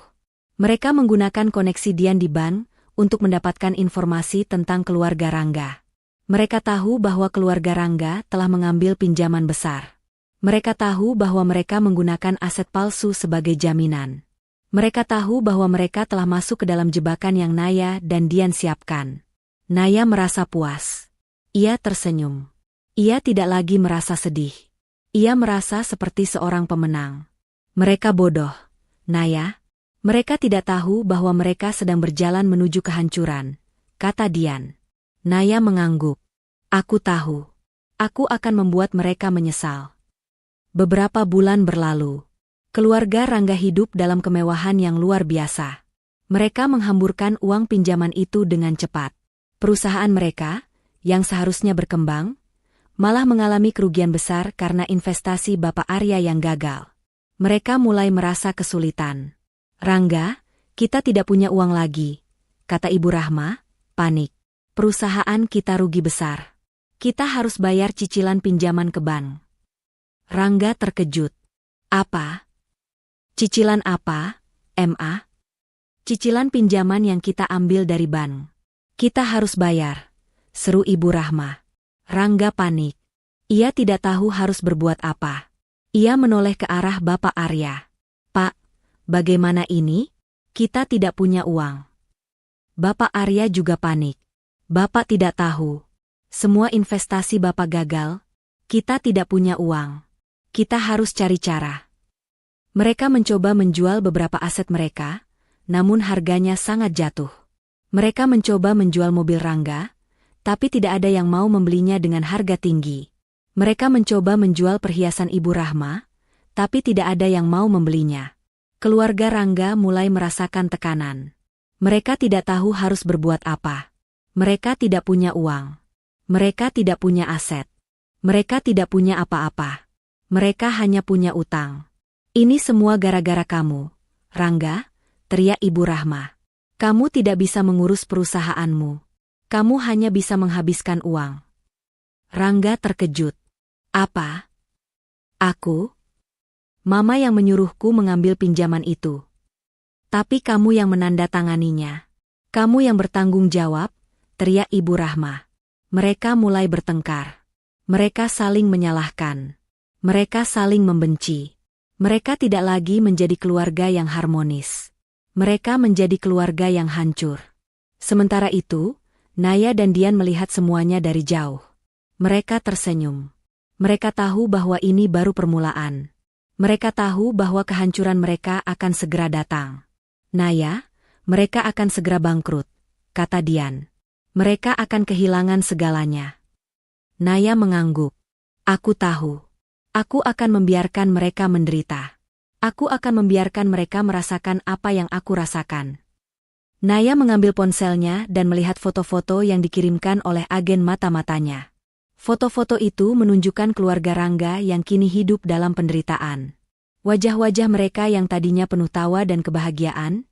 Mereka menggunakan koneksi Dian di bank untuk mendapatkan informasi tentang keluarga Rangga. Mereka tahu bahwa keluarga Rangga telah mengambil pinjaman besar. Mereka tahu bahwa mereka menggunakan aset palsu sebagai jaminan. Mereka tahu bahwa mereka telah masuk ke dalam jebakan yang Naya dan Dian siapkan. Naya merasa puas. Ia tersenyum. Ia tidak lagi merasa sedih. Ia merasa seperti seorang pemenang. Mereka bodoh, Naya. Mereka tidak tahu bahwa mereka sedang berjalan menuju kehancuran, kata Dian. Naya mengangguk. Aku tahu. Aku akan membuat mereka menyesal. Beberapa bulan berlalu. Keluarga Rangga hidup dalam kemewahan yang luar biasa. Mereka menghamburkan uang pinjaman itu dengan cepat. Perusahaan mereka, yang seharusnya berkembang, malah mengalami kerugian besar karena investasi Bapak Arya yang gagal. Mereka mulai merasa kesulitan. Rangga, kita tidak punya uang lagi, kata Ibu Rahma, panik. Perusahaan kita rugi besar. Kita harus bayar cicilan pinjaman ke bank. Rangga terkejut. Apa? Cicilan apa, Ma? Cicilan pinjaman yang kita ambil dari bank. Kita harus bayar, seru Ibu Rahma. Rangga panik. Ia tidak tahu harus berbuat apa. Ia menoleh ke arah Bapak Arya. "Pak, bagaimana ini? Kita tidak punya uang." Bapak Arya juga panik. "Bapak tidak tahu. Semua investasi Bapak gagal. Kita tidak punya uang. Kita harus cari cara." Mereka mencoba menjual beberapa aset mereka, namun harganya sangat jatuh. Mereka mencoba menjual mobil Rangga, tapi tidak ada yang mau membelinya dengan harga tinggi. Mereka mencoba menjual perhiasan Ibu Rahma, tapi tidak ada yang mau membelinya. Keluarga Rangga mulai merasakan tekanan. Mereka tidak tahu harus berbuat apa. Mereka tidak punya uang. Mereka tidak punya aset. Mereka tidak punya apa-apa. Mereka hanya punya utang. "Ini semua gara-gara kamu, Rangga," teriak Ibu Rahma. "Kamu tidak bisa mengurus perusahaanmu. Kamu hanya bisa menghabiskan uang." Rangga terkejut. "Apa? Aku? Mama yang menyuruhku mengambil pinjaman itu. Tapi kamu yang menandatanganinya. Kamu yang bertanggung jawab," teriak Ibu Rahma. Mereka mulai bertengkar. Mereka saling menyalahkan. Mereka saling membenci. Mereka tidak lagi menjadi keluarga yang harmonis. Mereka menjadi keluarga yang hancur. Sementara itu, Naya dan Dian melihat semuanya dari jauh. Mereka tersenyum. Mereka tahu bahwa ini baru permulaan. Mereka tahu bahwa kehancuran mereka akan segera datang. "Naya, mereka akan segera bangkrut," kata Dian. "Mereka akan kehilangan segalanya." Naya mengangguk. "Aku tahu. Aku akan membiarkan mereka menderita. Aku akan membiarkan mereka merasakan apa yang aku rasakan." Naya mengambil ponselnya dan melihat foto-foto yang dikirimkan oleh agen mata-matanya. Foto-foto itu menunjukkan keluarga Rangga yang kini hidup dalam penderitaan. Wajah-wajah mereka yang tadinya penuh tawa dan kebahagiaan,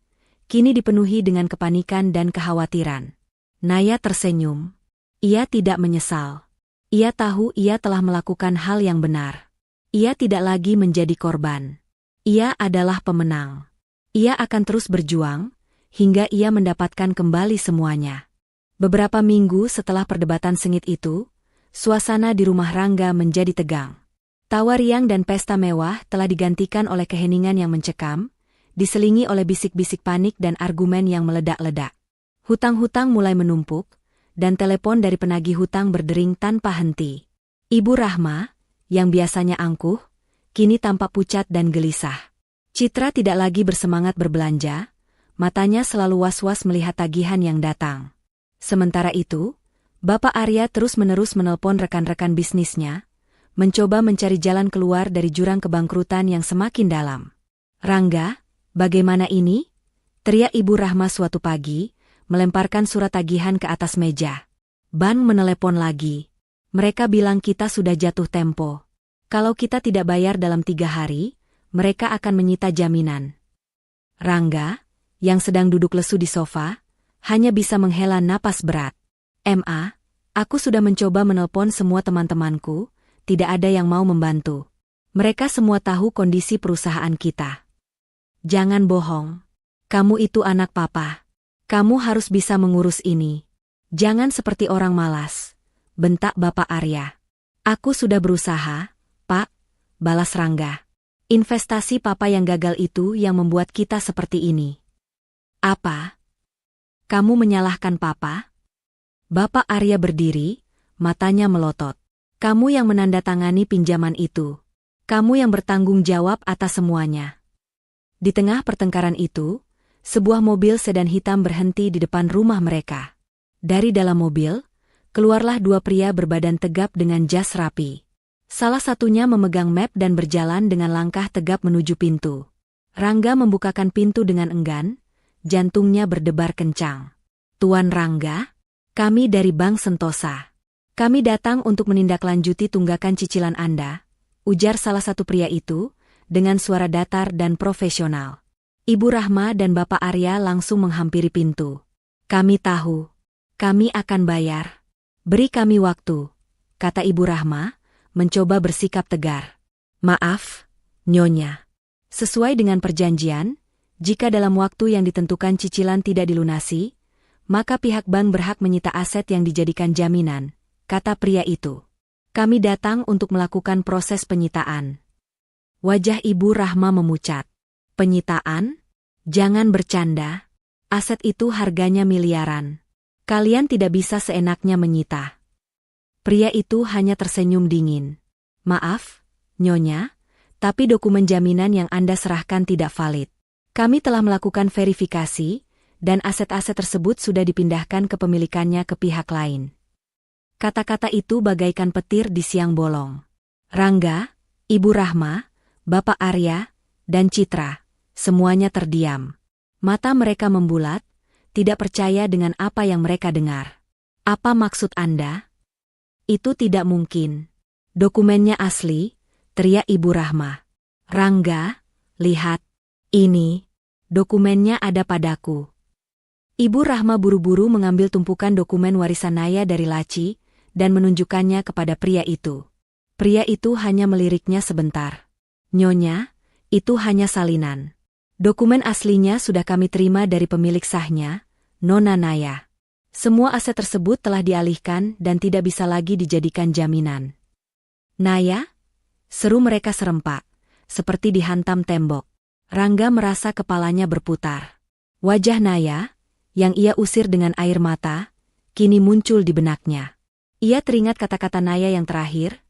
kini dipenuhi dengan kepanikan dan kekhawatiran. Naya tersenyum. Ia tidak menyesal. Ia tahu ia telah melakukan hal yang benar. Ia tidak lagi menjadi korban. Ia adalah pemenang. Ia akan terus berjuang, hingga ia mendapatkan kembali semuanya. Beberapa minggu setelah perdebatan sengit itu, suasana di rumah Rangga menjadi tegang. Tawa riang dan pesta mewah telah digantikan oleh keheningan yang mencekam, diselingi oleh bisik-bisik panik dan argumen yang meledak-ledak. Hutang-hutang mulai menumpuk, dan telepon dari penagih hutang berdering tanpa henti. Ibu Rahma, yang biasanya angkuh, kini tampak pucat dan gelisah. Citra tidak lagi bersemangat berbelanja, matanya selalu was-was melihat tagihan yang datang. Sementara itu, Bapak Arya terus-menerus menelpon rekan-rekan bisnisnya, mencoba mencari jalan keluar dari jurang kebangkrutan yang semakin dalam. "Rangga, bagaimana ini?" teriak Ibu Rahma suatu pagi, melemparkan surat tagihan ke atas meja. "Ban menelepon lagi. Mereka bilang kita sudah jatuh tempo. Kalau kita tidak bayar dalam 3 hari, mereka akan menyita jaminan." Rangga, yang sedang duduk lesu di sofa, hanya bisa menghela napas berat. "Ma, aku sudah mencoba menelpon semua teman-temanku, tidak ada yang mau membantu. Mereka semua tahu kondisi perusahaan kita." "Jangan bohong. Kamu itu anak papa. Kamu harus bisa mengurus ini. Jangan seperti orang malas," bentak Bapak Arya. "Aku sudah berusaha, Pak," balas Rangga. "Investasi papa yang gagal itu yang membuat kita seperti ini." "Apa? Kamu menyalahkan papa?" Bapak Arya berdiri, matanya melotot. "Kamu yang menandatangani pinjaman itu. Kamu yang bertanggung jawab atas semuanya." Di tengah pertengkaran itu, sebuah mobil sedan hitam berhenti di depan rumah mereka. Dari dalam mobil, keluarlah 2 pria berbadan tegap dengan jas rapi. Salah satunya memegang map dan berjalan dengan langkah tegap menuju pintu. Rangga membukakan pintu dengan enggan, jantungnya berdebar kencang. "Tuan Rangga, kami dari Bank Sentosa. Kami datang untuk menindaklanjuti tunggakan cicilan Anda," ujar salah satu pria itu, dengan suara datar dan profesional. Ibu Rahma dan Bapak Arya langsung menghampiri pintu. "Kami tahu. Kami akan bayar. Beri kami waktu," kata Ibu Rahma, mencoba bersikap tegar. "Maaf, Nyonya. Sesuai dengan perjanjian, jika dalam waktu yang ditentukan cicilan tidak dilunasi, maka pihak bank berhak menyita aset yang dijadikan jaminan," kata pria itu. "Kami datang untuk melakukan proses penyitaan." Wajah Ibu Rahma memucat. Penyitaan? Jangan bercanda. Aset itu harganya miliaran. Kalian tidak bisa seenaknya menyita. Pria itu hanya tersenyum dingin. Maaf, Nyonya, tapi dokumen jaminan yang Anda serahkan tidak valid. Kami telah melakukan verifikasi, dan aset-aset tersebut sudah dipindahkan kepemilikannya ke pihak lain. Kata-kata itu bagaikan petir di siang bolong. Rangga, Ibu Rahma, Bapak Arya, dan Citra, semuanya terdiam. Mata mereka membulat, tidak percaya dengan apa yang mereka dengar. Apa maksud Anda? Itu tidak mungkin. Dokumennya asli, teriak Ibu Rahma. Rangga, lihat. Ini, dokumennya ada padaku. Ibu Rahma buru-buru mengambil tumpukan dokumen warisan Naya dari laci, dan menunjukkannya kepada pria itu. Pria itu hanya meliriknya sebentar. Nyonya, itu hanya salinan. Dokumen aslinya sudah kami terima dari pemilik sahnya, Nona Naya. Semua aset tersebut telah dialihkan dan tidak bisa lagi dijadikan jaminan. Naya? Seru mereka serempak, seperti dihantam tembok. Rangga merasa kepalanya berputar. Wajah Naya, yang ia usir dengan air mata, kini muncul di benaknya. Ia teringat kata-kata Naya yang terakhir,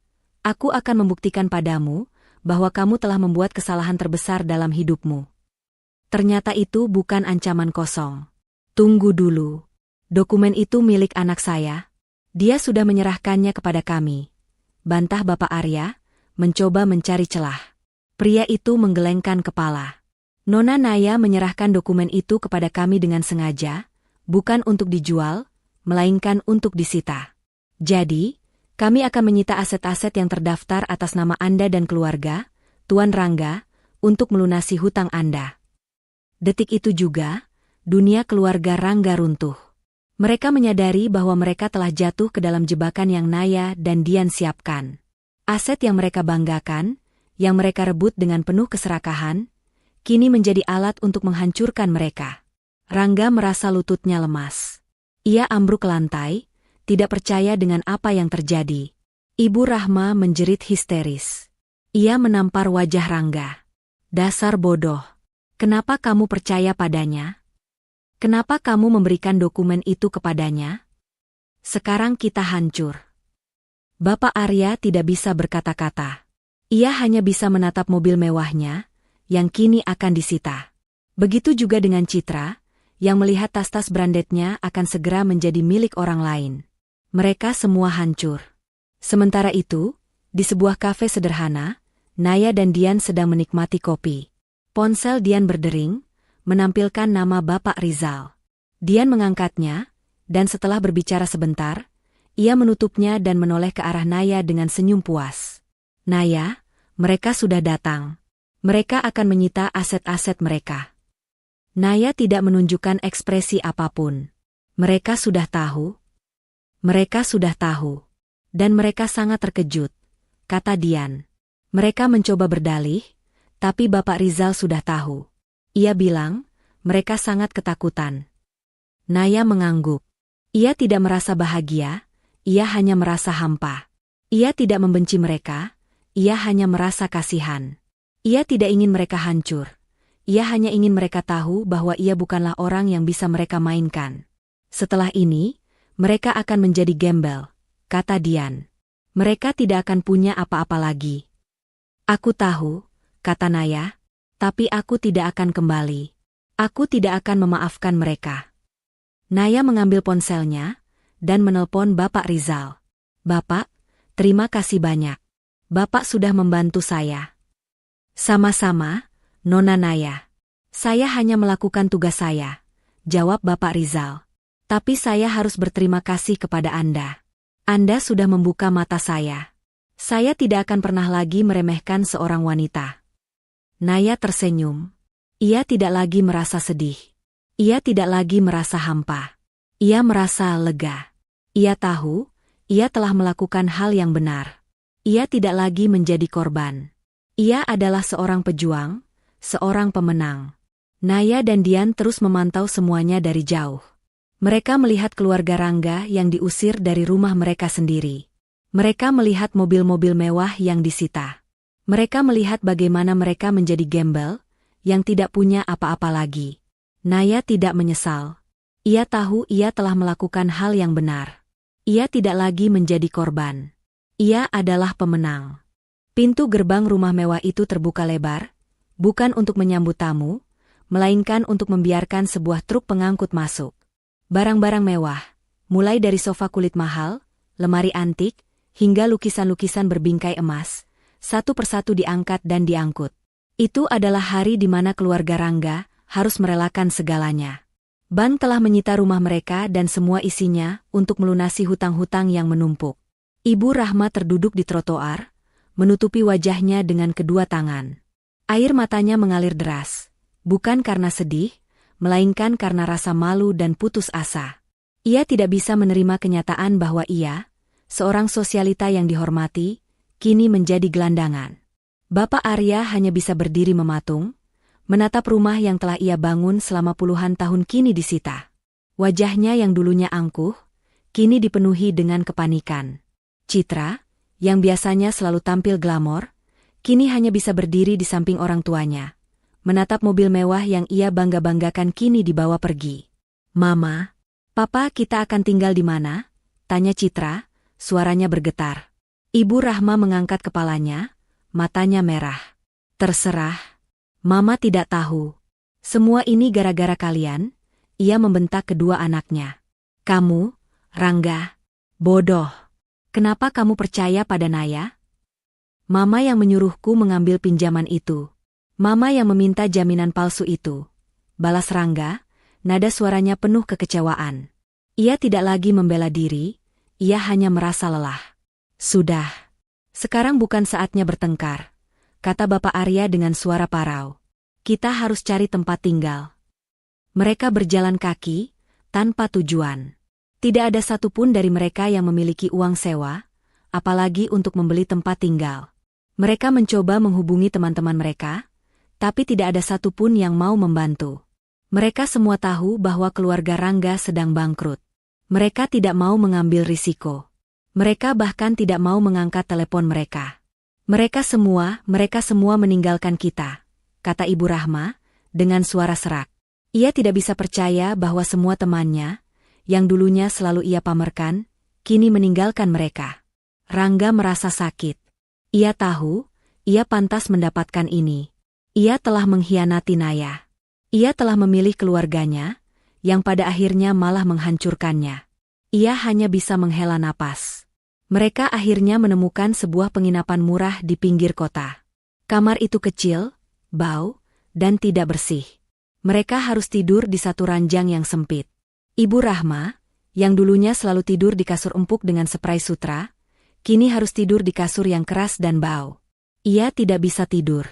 "Aku akan membuktikan padamu bahwa kamu telah membuat kesalahan terbesar dalam hidupmu." Ternyata itu bukan ancaman kosong. Tunggu dulu. Dokumen itu milik anak saya. Dia sudah menyerahkannya kepada kami. Bantah Bapak Arya, mencoba mencari celah. Pria itu menggelengkan kepala. Nona Naya menyerahkan dokumen itu kepada kami dengan sengaja, bukan untuk dijual, melainkan untuk disita. Jadi, kami akan menyita aset-aset yang terdaftar atas nama Anda dan keluarga, Tuan Rangga, untuk melunasi hutang Anda. Detik itu juga, dunia keluarga Rangga runtuh. Mereka menyadari bahwa mereka telah jatuh ke dalam jebakan yang Naya dan Dian siapkan. Aset yang mereka banggakan, yang mereka rebut dengan penuh keserakahan, kini menjadi alat untuk menghancurkan mereka. Rangga merasa lututnya lemas. Ia ambruk ke lantai, tidak percaya dengan apa yang terjadi. Ibu Rahma menjerit histeris. Ia menampar wajah Rangga. Dasar bodoh. Kenapa kamu percaya padanya? Kenapa kamu memberikan dokumen itu kepadanya? Sekarang kita hancur. Bapak Arya tidak bisa berkata-kata. Ia hanya bisa menatap mobil mewahnya, yang kini akan disita. Begitu juga dengan Citra, yang melihat tas-tas brandednya akan segera menjadi milik orang lain. Mereka semua hancur. Sementara itu, di sebuah kafe sederhana, Naya dan Dian sedang menikmati kopi. Ponsel Dian berdering, menampilkan nama Bapak Rizal. Dian mengangkatnya, dan setelah berbicara sebentar, ia menutupnya dan menoleh ke arah Naya dengan senyum puas. Naya, mereka sudah datang. Mereka akan menyita aset-aset mereka. Naya tidak menunjukkan ekspresi apapun. Mereka sudah tahu. Mereka sudah tahu. Dan mereka sangat terkejut, kata Dian. Mereka mencoba berdalih, tapi Bapak Rizal sudah tahu. Ia bilang, mereka sangat ketakutan. Naya mengangguk. Ia tidak merasa bahagia, ia hanya merasa hampa. Ia tidak membenci mereka, ia hanya merasa kasihan. Ia tidak ingin mereka hancur. Ia hanya ingin mereka tahu bahwa ia bukanlah orang yang bisa mereka mainkan. Setelah ini, mereka akan menjadi gembel, kata Dian. Mereka tidak akan punya apa-apa lagi. Aku tahu, kata Naya. Tapi aku tidak akan kembali. Aku tidak akan memaafkan mereka. Naya mengambil ponselnya, dan menelpon Bapak Rizal. Bapak, terima kasih banyak. Bapak sudah membantu saya. Sama-sama, Nona Naya. Saya hanya melakukan tugas saya, jawab Bapak Rizal. Tapi saya harus berterima kasih kepada Anda. Anda sudah membuka mata saya. Saya tidak akan pernah lagi meremehkan seorang wanita. Naya tersenyum. Ia tidak lagi merasa sedih. Ia tidak lagi merasa hampa. Ia merasa lega. Ia tahu, ia telah melakukan hal yang benar. Ia tidak lagi menjadi korban. Ia adalah seorang pejuang, seorang pemenang. Naya dan Dian terus memantau semuanya dari jauh. Mereka melihat keluarga Rangga yang diusir dari rumah mereka sendiri. Mereka melihat mobil-mobil mewah yang disita. Mereka melihat bagaimana mereka menjadi gembel, yang tidak punya apa-apa lagi. Naya tidak menyesal. Ia tahu ia telah melakukan hal yang benar. Ia tidak lagi menjadi korban. Ia adalah pemenang. Pintu gerbang rumah mewah itu terbuka lebar, bukan untuk menyambut tamu, melainkan untuk membiarkan sebuah truk pengangkut masuk. Barang-barang mewah, mulai dari sofa kulit mahal, lemari antik, hingga lukisan-lukisan berbingkai emas, satu persatu diangkat dan diangkut. Itu adalah hari di mana keluarga Rangga harus merelakan segalanya. Bank telah menyita rumah mereka dan semua isinya untuk melunasi hutang-hutang yang menumpuk. Ibu Rahma terduduk di trotoar, menutupi wajahnya dengan kedua tangan. Air matanya mengalir deras, bukan karena sedih, melainkan karena rasa malu dan putus asa. Ia tidak bisa menerima kenyataan bahwa ia, seorang sosialita yang dihormati, kini menjadi gelandangan. Bapak Arya hanya bisa berdiri mematung, menatap rumah yang telah ia bangun selama puluhan tahun kini disita. Wajahnya yang dulunya angkuh, kini dipenuhi dengan kepanikan. Citra, yang biasanya selalu tampil glamor, kini hanya bisa berdiri di samping orang tuanya, menatap mobil mewah yang ia bangga-banggakan kini dibawa pergi. "Mama, Papa, kita akan tinggal di mana?" tanya Citra, suaranya bergetar. Ibu Rahma mengangkat kepalanya, matanya merah. "Terserah. Mama tidak tahu. Semua ini gara-gara kalian," ia membentak kedua anaknya. "Kamu, Rangga, bodoh. Kenapa kamu percaya pada Naya? Mama yang menyuruhku mengambil pinjaman itu. Mama yang meminta jaminan palsu itu," balas Rangga, nada suaranya penuh kekecewaan. Ia tidak lagi membela diri, ia hanya merasa lelah. "Sudah. Sekarang bukan saatnya bertengkar," kata Bapak Arya dengan suara parau. "Kita harus cari tempat tinggal." Mereka berjalan kaki, tanpa tujuan. Tidak ada satupun dari mereka yang memiliki uang sewa, apalagi untuk membeli tempat tinggal. Mereka mencoba menghubungi teman-teman mereka, tapi tidak ada satupun yang mau membantu. Mereka semua tahu bahwa keluarga Rangga sedang bangkrut. Mereka tidak mau mengambil risiko. Mereka bahkan tidak mau mengangkat telepon mereka. Mereka semua meninggalkan kita," kata Ibu Rahma, dengan suara serak. Ia tidak bisa percaya bahwa semua temannya, yang dulunya selalu ia pamerkan, kini meninggalkan mereka. Rangga merasa sakit. Ia tahu, ia pantas mendapatkan ini. Ia telah mengkhianati Naya. Ia telah memilih keluarganya, yang pada akhirnya malah menghancurkannya. Ia hanya bisa menghela napas. Mereka akhirnya menemukan sebuah penginapan murah di pinggir kota. Kamar itu kecil, bau, dan tidak bersih. Mereka harus tidur di satu ranjang yang sempit. Ibu Rahma, yang dulunya selalu tidur di kasur empuk dengan spray sutra, kini harus tidur di kasur yang keras dan bau. Ia tidak bisa tidur.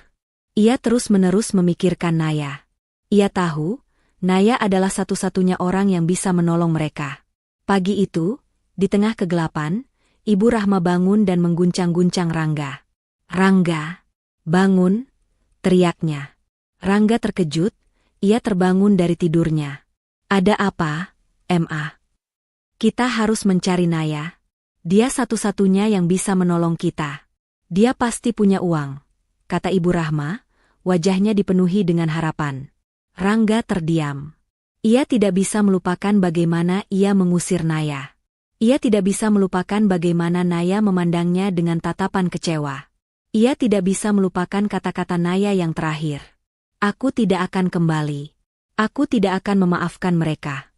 Ia terus-menerus memikirkan Naya. Ia tahu, Naya adalah satu-satunya orang yang bisa menolong mereka. Pagi itu, di tengah kegelapan, Ibu Rahma bangun dan mengguncang-guncang Rangga. "Rangga, bangun!" teriaknya. Rangga terkejut, ia terbangun dari tidurnya. "Ada apa, Ma? Kita harus mencari Naya. Dia satu-satunya yang bisa menolong kita. Dia pasti punya uang," kata Ibu Rahma, wajahnya dipenuhi dengan harapan. Rangga terdiam. Ia tidak bisa melupakan bagaimana ia mengusir Naya. Ia tidak bisa melupakan bagaimana Naya memandangnya dengan tatapan kecewa. Ia tidak bisa melupakan kata-kata Naya yang terakhir. "Aku tidak akan kembali. Aku tidak akan memaafkan mereka."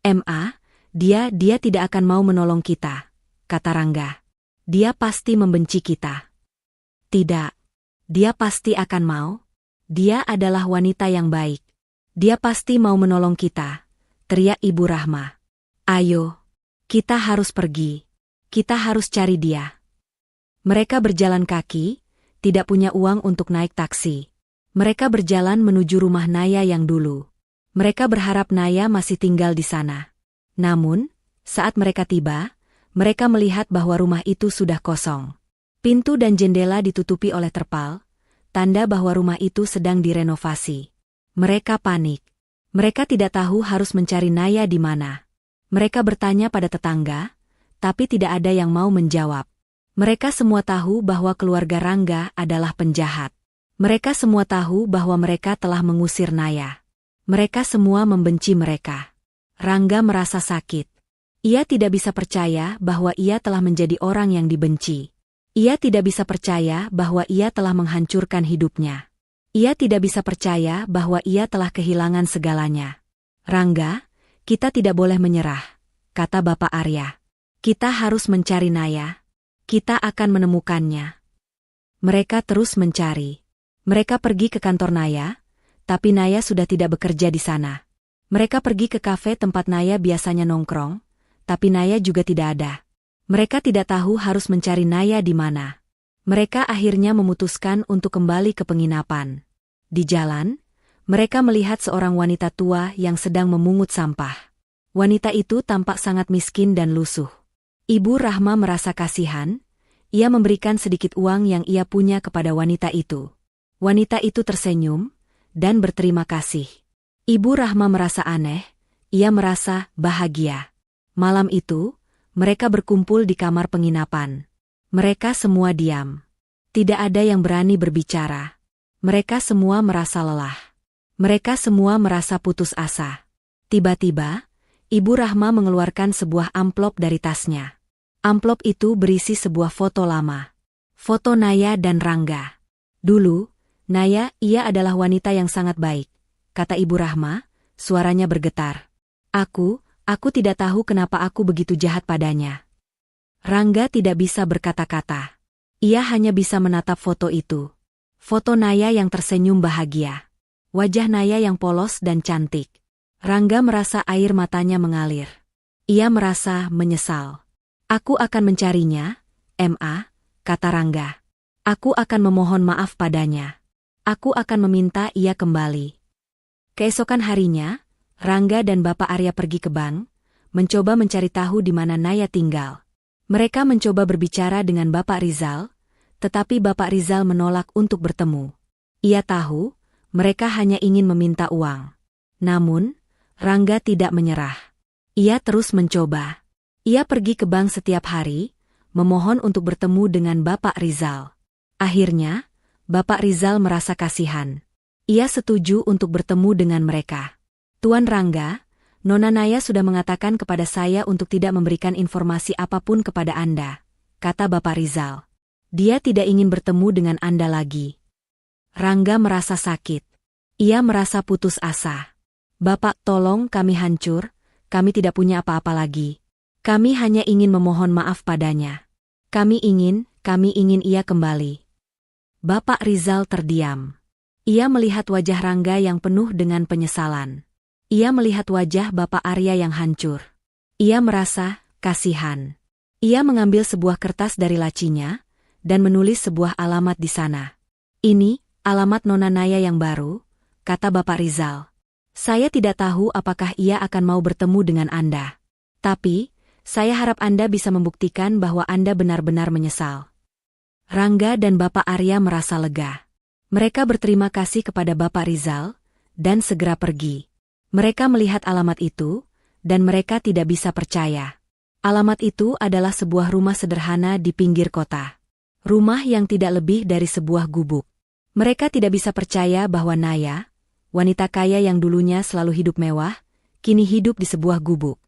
"Ma, dia tidak akan mau menolong kita," kata Rangga. "Dia pasti membenci kita." "Tidak. Dia pasti akan mau. Dia adalah wanita yang baik. Dia pasti mau menolong kita," teriak Ibu Rahma. "Ayo. Kita harus pergi. Kita harus cari dia." Mereka berjalan kaki, tidak punya uang untuk naik taksi. Mereka berjalan menuju rumah Naya yang dulu. Mereka berharap Naya masih tinggal di sana. Namun, saat mereka tiba, mereka melihat bahwa rumah itu sudah kosong. Pintu dan jendela ditutupi oleh terpal, tanda bahwa rumah itu sedang direnovasi. Mereka panik. Mereka tidak tahu harus mencari Naya di mana. Mereka bertanya pada tetangga, tapi tidak ada yang mau menjawab. Mereka semua tahu bahwa keluarga Rangga adalah penjahat. Mereka semua tahu bahwa mereka telah mengusir Naya. Mereka semua membenci mereka. Rangga merasa sakit. Ia tidak bisa percaya bahwa ia telah menjadi orang yang dibenci. Ia tidak bisa percaya bahwa ia telah menghancurkan hidupnya. Ia tidak bisa percaya bahwa ia telah kehilangan segalanya. Rangga, kita tidak boleh menyerah, kata Bapak Arya. Kita harus mencari Naya. Kita akan menemukannya. Mereka terus mencari. Mereka pergi ke kantor Naya, tapi Naya sudah tidak bekerja di sana. Mereka pergi ke kafe tempat Naya biasanya nongkrong, tapi Naya juga tidak ada. Mereka tidak tahu harus mencari Naya di mana. Mereka akhirnya memutuskan untuk kembali ke penginapan. Di jalan, mereka melihat seorang wanita tua yang sedang memungut sampah. Wanita itu tampak sangat miskin dan lusuh. Ibu Rahma merasa kasihan. Ia memberikan sedikit uang yang ia punya kepada wanita itu. Wanita itu tersenyum dan berterima kasih. Ibu Rahma merasa aneh. Ia merasa bahagia. Malam itu, mereka berkumpul di kamar penginapan. Mereka semua diam. Tidak ada yang berani berbicara. Mereka semua merasa lelah. Mereka semua merasa putus asa. Tiba-tiba, Ibu Rahma mengeluarkan sebuah amplop dari tasnya. Amplop itu berisi sebuah foto lama. Foto Naya dan Rangga. Dulu, Naya, ia adalah wanita yang sangat baik, kata Ibu Rahma, suaranya bergetar. Aku tidak tahu kenapa aku begitu jahat padanya. Rangga tidak bisa berkata-kata. Ia hanya bisa menatap foto itu. Foto Naya yang tersenyum bahagia. Wajah Naya yang polos dan cantik. Rangga merasa air matanya mengalir. Ia merasa menyesal. Aku akan mencarinya, Ma, kata Rangga. Aku akan memohon maaf padanya. Aku akan meminta ia kembali. Keesokan harinya, Rangga dan Bapak Arya pergi ke bank, mencoba mencari tahu di mana Naya tinggal. Mereka mencoba berbicara dengan Bapak Rizal, tetapi Bapak Rizal menolak untuk bertemu. Ia tahu, mereka hanya ingin meminta uang. Namun, Rangga tidak menyerah. Ia terus mencoba. Ia pergi ke bank setiap hari, memohon untuk bertemu dengan Bapak Rizal. Akhirnya, Bapak Rizal merasa kasihan. Ia setuju untuk bertemu dengan mereka. Tuan Rangga, Nona Naya sudah mengatakan kepada saya untuk tidak memberikan informasi apapun kepada Anda, kata Bapak Rizal. Dia tidak ingin bertemu dengan Anda lagi. Rangga merasa sakit. Ia merasa putus asa. Bapak, tolong kami hancur, kami tidak punya apa-apa lagi. Kami hanya ingin memohon maaf padanya. Kami ingin ia kembali. Bapak Rizal terdiam. Ia melihat wajah Rangga yang penuh dengan penyesalan. Ia melihat wajah Bapak Arya yang hancur. Ia merasa kasihan. Ia mengambil sebuah kertas dari lacinya dan menulis sebuah alamat di sana. Ini alamat Nona Naya yang baru, kata Bapak Rizal. Saya tidak tahu apakah ia akan mau bertemu dengan Anda. Tapi, saya harap Anda bisa membuktikan bahwa Anda benar-benar menyesal. Rangga dan Bapak Arya merasa lega. Mereka berterima kasih kepada Bapak Rizal, dan segera pergi. Mereka melihat alamat itu, dan mereka tidak bisa percaya. Alamat itu adalah sebuah rumah sederhana di pinggir kota. Rumah yang tidak lebih dari sebuah gubuk. Mereka tidak bisa percaya bahwa Naya, wanita kaya yang dulunya selalu hidup mewah, kini hidup di sebuah gubuk.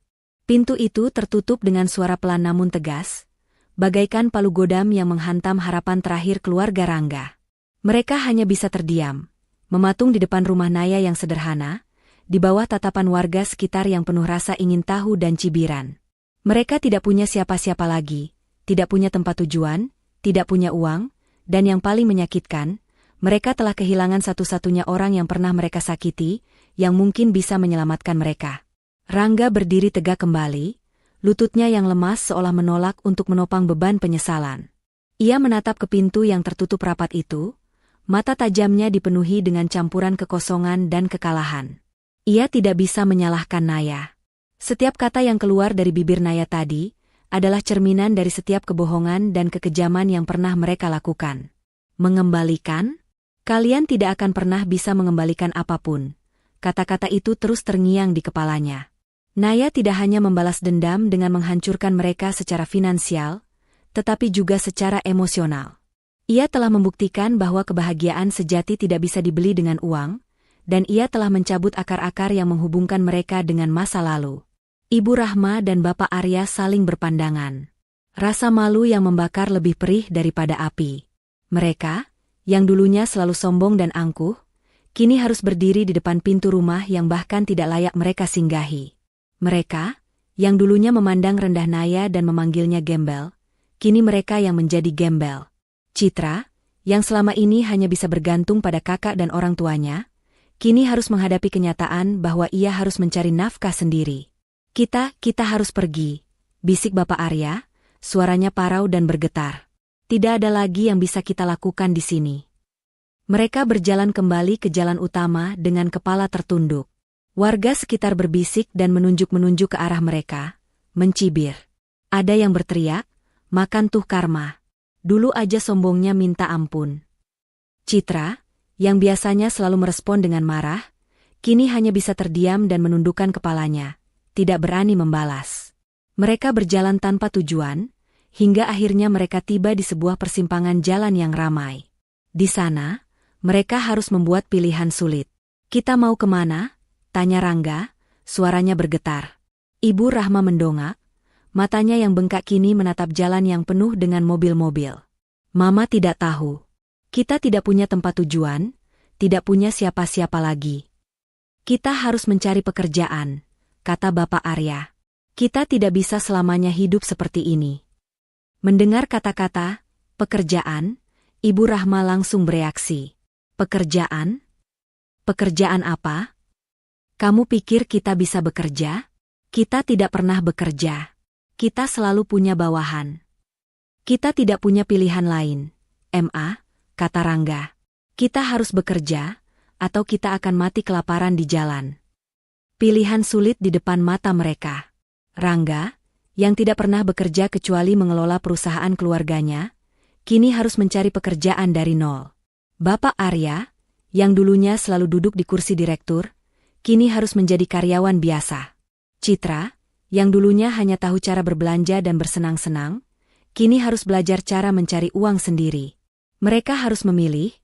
Pintu itu tertutup dengan suara pelan namun tegas, bagaikan palu godam yang menghantam harapan terakhir keluarga Rangga. Mereka hanya bisa terdiam, mematung di depan rumah Naya yang sederhana, di bawah tatapan warga sekitar yang penuh rasa ingin tahu dan cibiran. Mereka tidak punya siapa-siapa lagi, tidak punya tempat tujuan, tidak punya uang, dan yang paling menyakitkan, mereka telah kehilangan satu-satunya orang yang pernah mereka sakiti, yang mungkin bisa menyelamatkan mereka. Rangga berdiri tegak kembali, lututnya yang lemas seolah menolak untuk menopang beban penyesalan. Ia menatap ke pintu yang tertutup rapat itu, mata tajamnya dipenuhi dengan campuran kekosongan dan kekalahan. Ia tidak bisa menyalahkan Naya. Setiap kata yang keluar dari bibir Naya tadi, adalah cerminan dari setiap kebohongan dan kekejaman yang pernah mereka lakukan. Mengembalikan? Kalian tidak akan pernah bisa mengembalikan apapun. Kata-kata itu terus terngiang di kepalanya. Naya tidak hanya membalas dendam dengan menghancurkan mereka secara finansial, tetapi juga secara emosional. Ia telah membuktikan bahwa kebahagiaan sejati tidak bisa dibeli dengan uang, dan ia telah mencabut akar-akar yang menghubungkan mereka dengan masa lalu. Ibu Rahma dan Bapak Arya saling berpandangan. Rasa malu yang membakar lebih perih daripada api. Mereka, yang dulunya selalu sombong dan angkuh, kini harus berdiri di depan pintu rumah yang bahkan tidak layak mereka singgahi. Mereka, yang dulunya memandang rendah Naya dan memanggilnya gembel, kini mereka yang menjadi gembel. Citra, yang selama ini hanya bisa bergantung pada kakak dan orang tuanya, kini harus menghadapi kenyataan bahwa ia harus mencari nafkah sendiri. Kita harus pergi, bisik Bapak Arya, suaranya parau dan bergetar. Tidak ada lagi yang bisa kita lakukan di sini. Mereka berjalan kembali ke jalan utama dengan kepala tertunduk. Warga sekitar berbisik dan menunjuk-menunjuk ke arah mereka, mencibir. Ada yang berteriak, "Makan tuh Karma. Dulu aja sombongnya minta ampun." Citra, yang biasanya selalu merespon dengan marah, kini hanya bisa terdiam dan menundukkan kepalanya, tidak berani membalas. Mereka berjalan tanpa tujuan, hingga akhirnya mereka tiba di sebuah persimpangan jalan yang ramai. Di sana, mereka harus membuat pilihan sulit. "Kita mau kemana?" tanya Rangga, suaranya bergetar. Ibu Rahma mendongak, matanya yang bengkak kini menatap jalan yang penuh dengan mobil-mobil. "Mama tidak tahu. Kita tidak punya tempat tujuan, tidak punya siapa-siapa lagi. Kita harus mencari pekerjaan," kata Bapak Arya. "Kita tidak bisa selamanya hidup seperti ini." Mendengar kata-kata pekerjaan, Ibu Rahma langsung bereaksi. "Pekerjaan? Pekerjaan apa? Kamu pikir kita bisa bekerja? Kita tidak pernah bekerja. Kita selalu punya bawahan. Kita tidak punya pilihan lain, kata Rangga. "Kita harus bekerja, atau kita akan mati kelaparan di jalan." Pilihan sulit di depan mata mereka. Rangga, yang tidak pernah bekerja kecuali mengelola perusahaan keluarganya, kini harus mencari pekerjaan dari nol. Bapak Arya, yang dulunya selalu duduk di kursi direktur, kini harus menjadi karyawan biasa. Citra, yang dulunya hanya tahu cara berbelanja dan bersenang-senang, kini harus belajar cara mencari uang sendiri. Mereka harus memilih,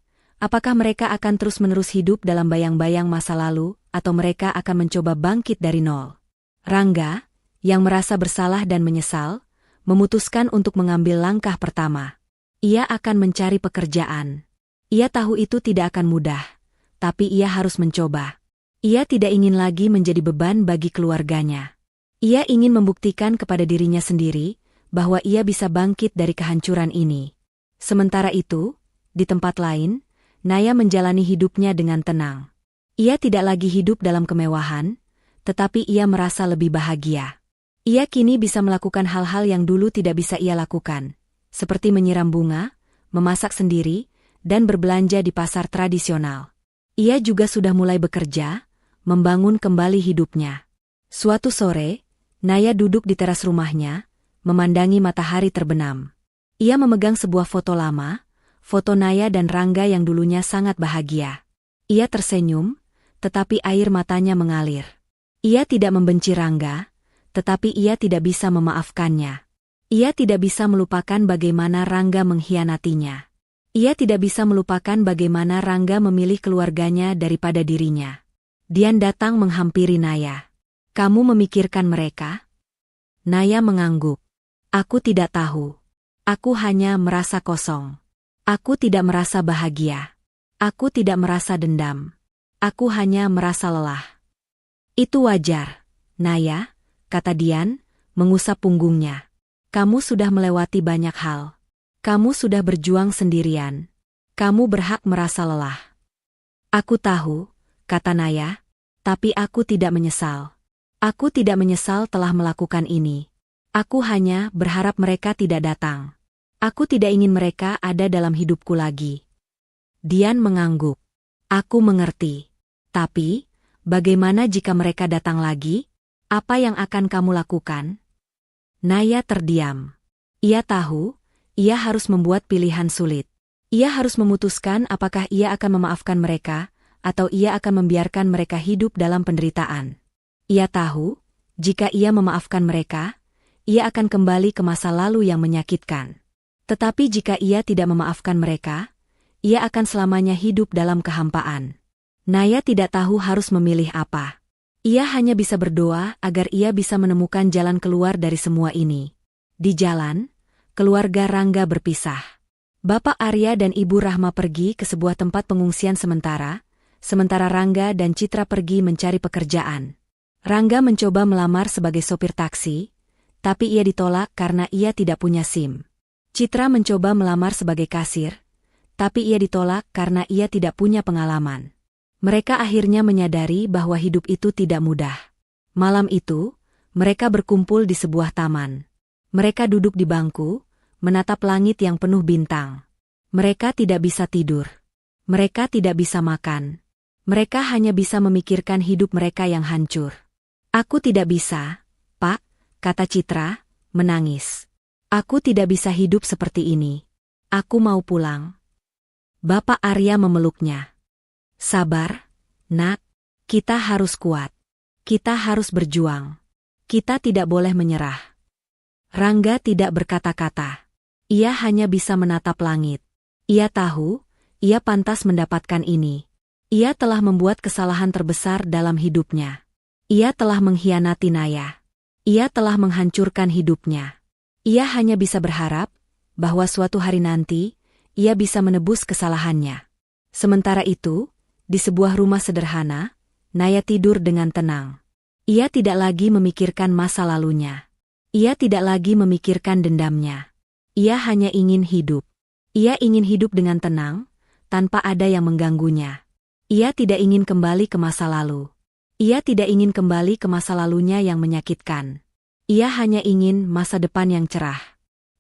apakah mereka akan terus-menerus hidup dalam bayang-bayang masa lalu, atau mereka akan mencoba bangkit dari nol. Rangga, yang merasa bersalah dan menyesal, memutuskan untuk mengambil langkah pertama. Ia akan mencari pekerjaan. Ia tahu itu tidak akan mudah, tapi ia harus mencoba. Ia tidak ingin lagi menjadi beban bagi keluarganya. Ia ingin membuktikan kepada dirinya sendiri bahwa ia bisa bangkit dari kehancuran ini. Sementara itu, di tempat lain, Naya menjalani hidupnya dengan tenang. Ia tidak lagi hidup dalam kemewahan, tetapi ia merasa lebih bahagia. Ia kini bisa melakukan hal-hal yang dulu tidak bisa ia lakukan, seperti menyiram bunga, memasak sendiri, dan berbelanja di pasar tradisional. Ia juga sudah mulai bekerja, membangun kembali hidupnya. Suatu sore, Naya duduk di teras rumahnya, memandangi matahari terbenam. Ia memegang sebuah foto lama, foto Naya dan Rangga yang dulunya sangat bahagia. Ia tersenyum, tetapi air matanya mengalir. Ia tidak membenci Rangga, tetapi ia tidak bisa memaafkannya. Ia tidak bisa melupakan bagaimana Rangga mengkhianatinya. Ia tidak bisa melupakan bagaimana Rangga memilih keluarganya daripada dirinya. Dian datang menghampiri Naya. "Kamu memikirkan mereka?" Naya mengangguk. "Aku tidak tahu. Aku hanya merasa kosong. Aku tidak merasa bahagia. Aku tidak merasa dendam. Aku hanya merasa lelah." "Itu wajar, Naya," kata Dian, mengusap punggungnya. "Kamu sudah melewati banyak hal. Kamu sudah berjuang sendirian. Kamu berhak merasa lelah." "Aku tahu," kata Naya, "tapi aku tidak menyesal. Aku tidak menyesal telah melakukan ini. Aku hanya berharap mereka tidak datang. Aku tidak ingin mereka ada dalam hidupku lagi." Dian mengangguk. "Aku mengerti. Tapi, bagaimana jika mereka datang lagi? Apa yang akan kamu lakukan?" Naya terdiam. Ia tahu, ia harus membuat pilihan sulit. Ia harus memutuskan apakah ia akan memaafkan mereka, atau ia akan membiarkan mereka hidup dalam penderitaan. Ia tahu, jika ia memaafkan mereka, ia akan kembali ke masa lalu yang menyakitkan. Tetapi jika ia tidak memaafkan mereka, ia akan selamanya hidup dalam kehampaan. Naya tidak tahu harus memilih apa. Ia hanya bisa berdoa agar ia bisa menemukan jalan keluar dari semua ini. Di jalan, keluarga Rangga berpisah. Bapak Arya dan Ibu Rahma pergi ke sebuah tempat pengungsian sementara Rangga dan Citra pergi mencari pekerjaan. Rangga mencoba melamar sebagai sopir taksi, tapi ia ditolak karena ia tidak punya SIM. Citra mencoba melamar sebagai kasir, tapi ia ditolak karena ia tidak punya pengalaman. Mereka akhirnya menyadari bahwa hidup itu tidak mudah. Malam itu, mereka berkumpul di sebuah taman. Mereka duduk di bangku, menatap langit yang penuh bintang. Mereka tidak bisa tidur. Mereka tidak bisa makan. Mereka hanya bisa memikirkan hidup mereka yang hancur. "Aku tidak bisa, Pak," kata Citra, menangis. "Aku tidak bisa hidup seperti ini. Aku mau pulang." Bapak Arya memeluknya. "Sabar, Nak. Kita harus kuat. Kita harus berjuang. Kita tidak boleh menyerah." Rangga tidak berkata-kata. Ia hanya bisa menatap langit. Ia tahu, ia pantas mendapatkan ini. Ia telah membuat kesalahan terbesar dalam hidupnya. Ia telah mengkhianati Naya. Ia telah menghancurkan hidupnya. Ia hanya bisa berharap bahwa suatu hari nanti, ia bisa menebus kesalahannya. Sementara itu, di sebuah rumah sederhana, Naya tidur dengan tenang. Ia tidak lagi memikirkan masa lalunya. Ia tidak lagi memikirkan dendamnya. Ia hanya ingin hidup. Ia ingin hidup dengan tenang, tanpa ada yang mengganggunya. Ia tidak ingin kembali ke masa lalu. Ia tidak ingin kembali ke masa lalunya yang menyakitkan. Ia hanya ingin masa depan yang cerah.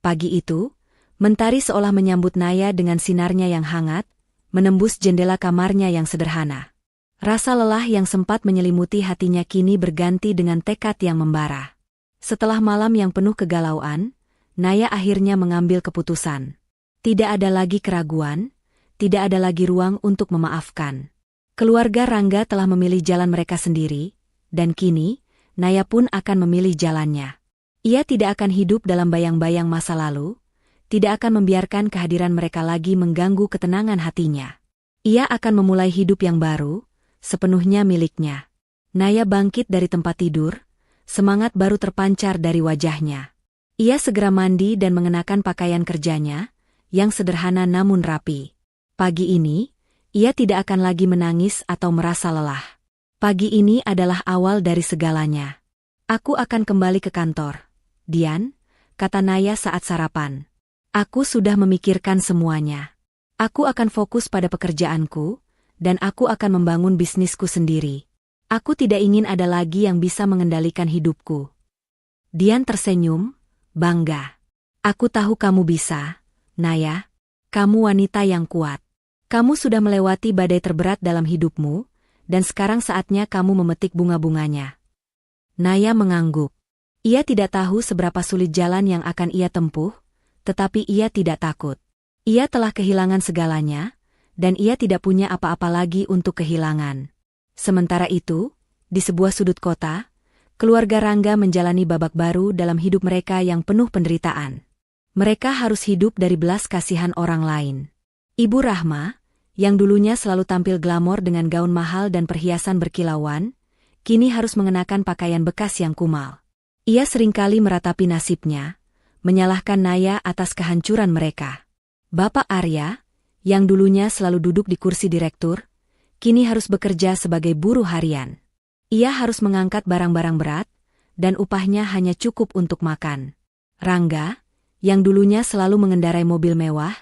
Pagi itu, mentari seolah menyambut Naya dengan sinarnya yang hangat, menembus jendela kamarnya yang sederhana. Rasa lelah yang sempat menyelimuti hatinya kini berganti dengan tekad yang membara. Setelah malam yang penuh kegalauan, Naya akhirnya mengambil keputusan. Tidak ada lagi keraguan, tidak ada lagi ruang untuk memaafkan. Keluarga Rangga telah memilih jalan mereka sendiri, dan kini, Naya pun akan memilih jalannya. Ia tidak akan hidup dalam bayang-bayang masa lalu, tidak akan membiarkan kehadiran mereka lagi mengganggu ketenangan hatinya. Ia akan memulai hidup yang baru, sepenuhnya miliknya. Naya bangkit dari tempat tidur, semangat baru terpancar dari wajahnya. Ia segera mandi dan mengenakan pakaian kerjanya, yang sederhana namun rapi. Pagi ini, ia tidak akan lagi menangis atau merasa lelah. Pagi ini adalah awal dari segalanya. "Aku akan kembali ke kantor, Dian," kata Naya saat sarapan. "Aku sudah memikirkan semuanya. Aku akan fokus pada pekerjaanku, dan aku akan membangun bisnisku sendiri. Aku tidak ingin ada lagi yang bisa mengendalikan hidupku." Dian tersenyum, bangga. "Aku tahu kamu bisa, Naya. Kamu wanita yang kuat. Kamu sudah melewati badai terberat dalam hidupmu, dan sekarang saatnya kamu memetik bunga-bunganya." Naya mengangguk. Ia tidak tahu seberapa sulit jalan yang akan ia tempuh, tetapi ia tidak takut. Ia telah kehilangan segalanya, dan ia tidak punya apa-apa lagi untuk kehilangan. Sementara itu, di sebuah sudut kota, keluarga Rangga menjalani babak baru dalam hidup mereka yang penuh penderitaan. Mereka harus hidup dari belas kasihan orang lain. Ibu Rahma, yang dulunya selalu tampil glamor dengan gaun mahal dan perhiasan berkilauan, kini harus mengenakan pakaian bekas yang kumal. Ia seringkali meratapi nasibnya, menyalahkan Naya atas kehancuran mereka. Bapak Arya, yang dulunya selalu duduk di kursi direktur, kini harus bekerja sebagai buruh harian. Ia harus mengangkat barang-barang berat, dan upahnya hanya cukup untuk makan. Rangga, yang dulunya selalu mengendarai mobil mewah,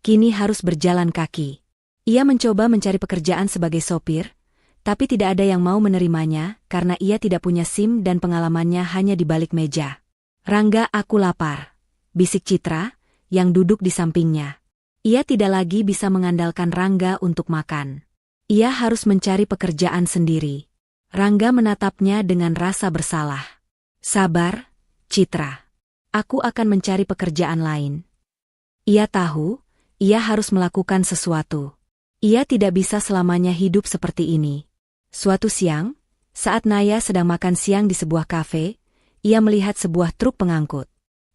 kini harus berjalan kaki. Ia mencoba mencari pekerjaan sebagai sopir, tapi tidak ada yang mau menerimanya karena ia tidak punya SIM dan pengalamannya hanya di balik meja. "Rangga, aku lapar," bisik Citra, yang duduk di sampingnya. Ia tidak lagi bisa mengandalkan Rangga untuk makan. Ia harus mencari pekerjaan sendiri. Rangga menatapnya dengan rasa bersalah. "Sabar, Citra. Aku akan mencari pekerjaan lain." Ia tahu, ia harus melakukan sesuatu. Ia tidak bisa selamanya hidup seperti ini. Suatu siang, saat Naya sedang makan siang di sebuah kafe, ia melihat sebuah truk pengangkut.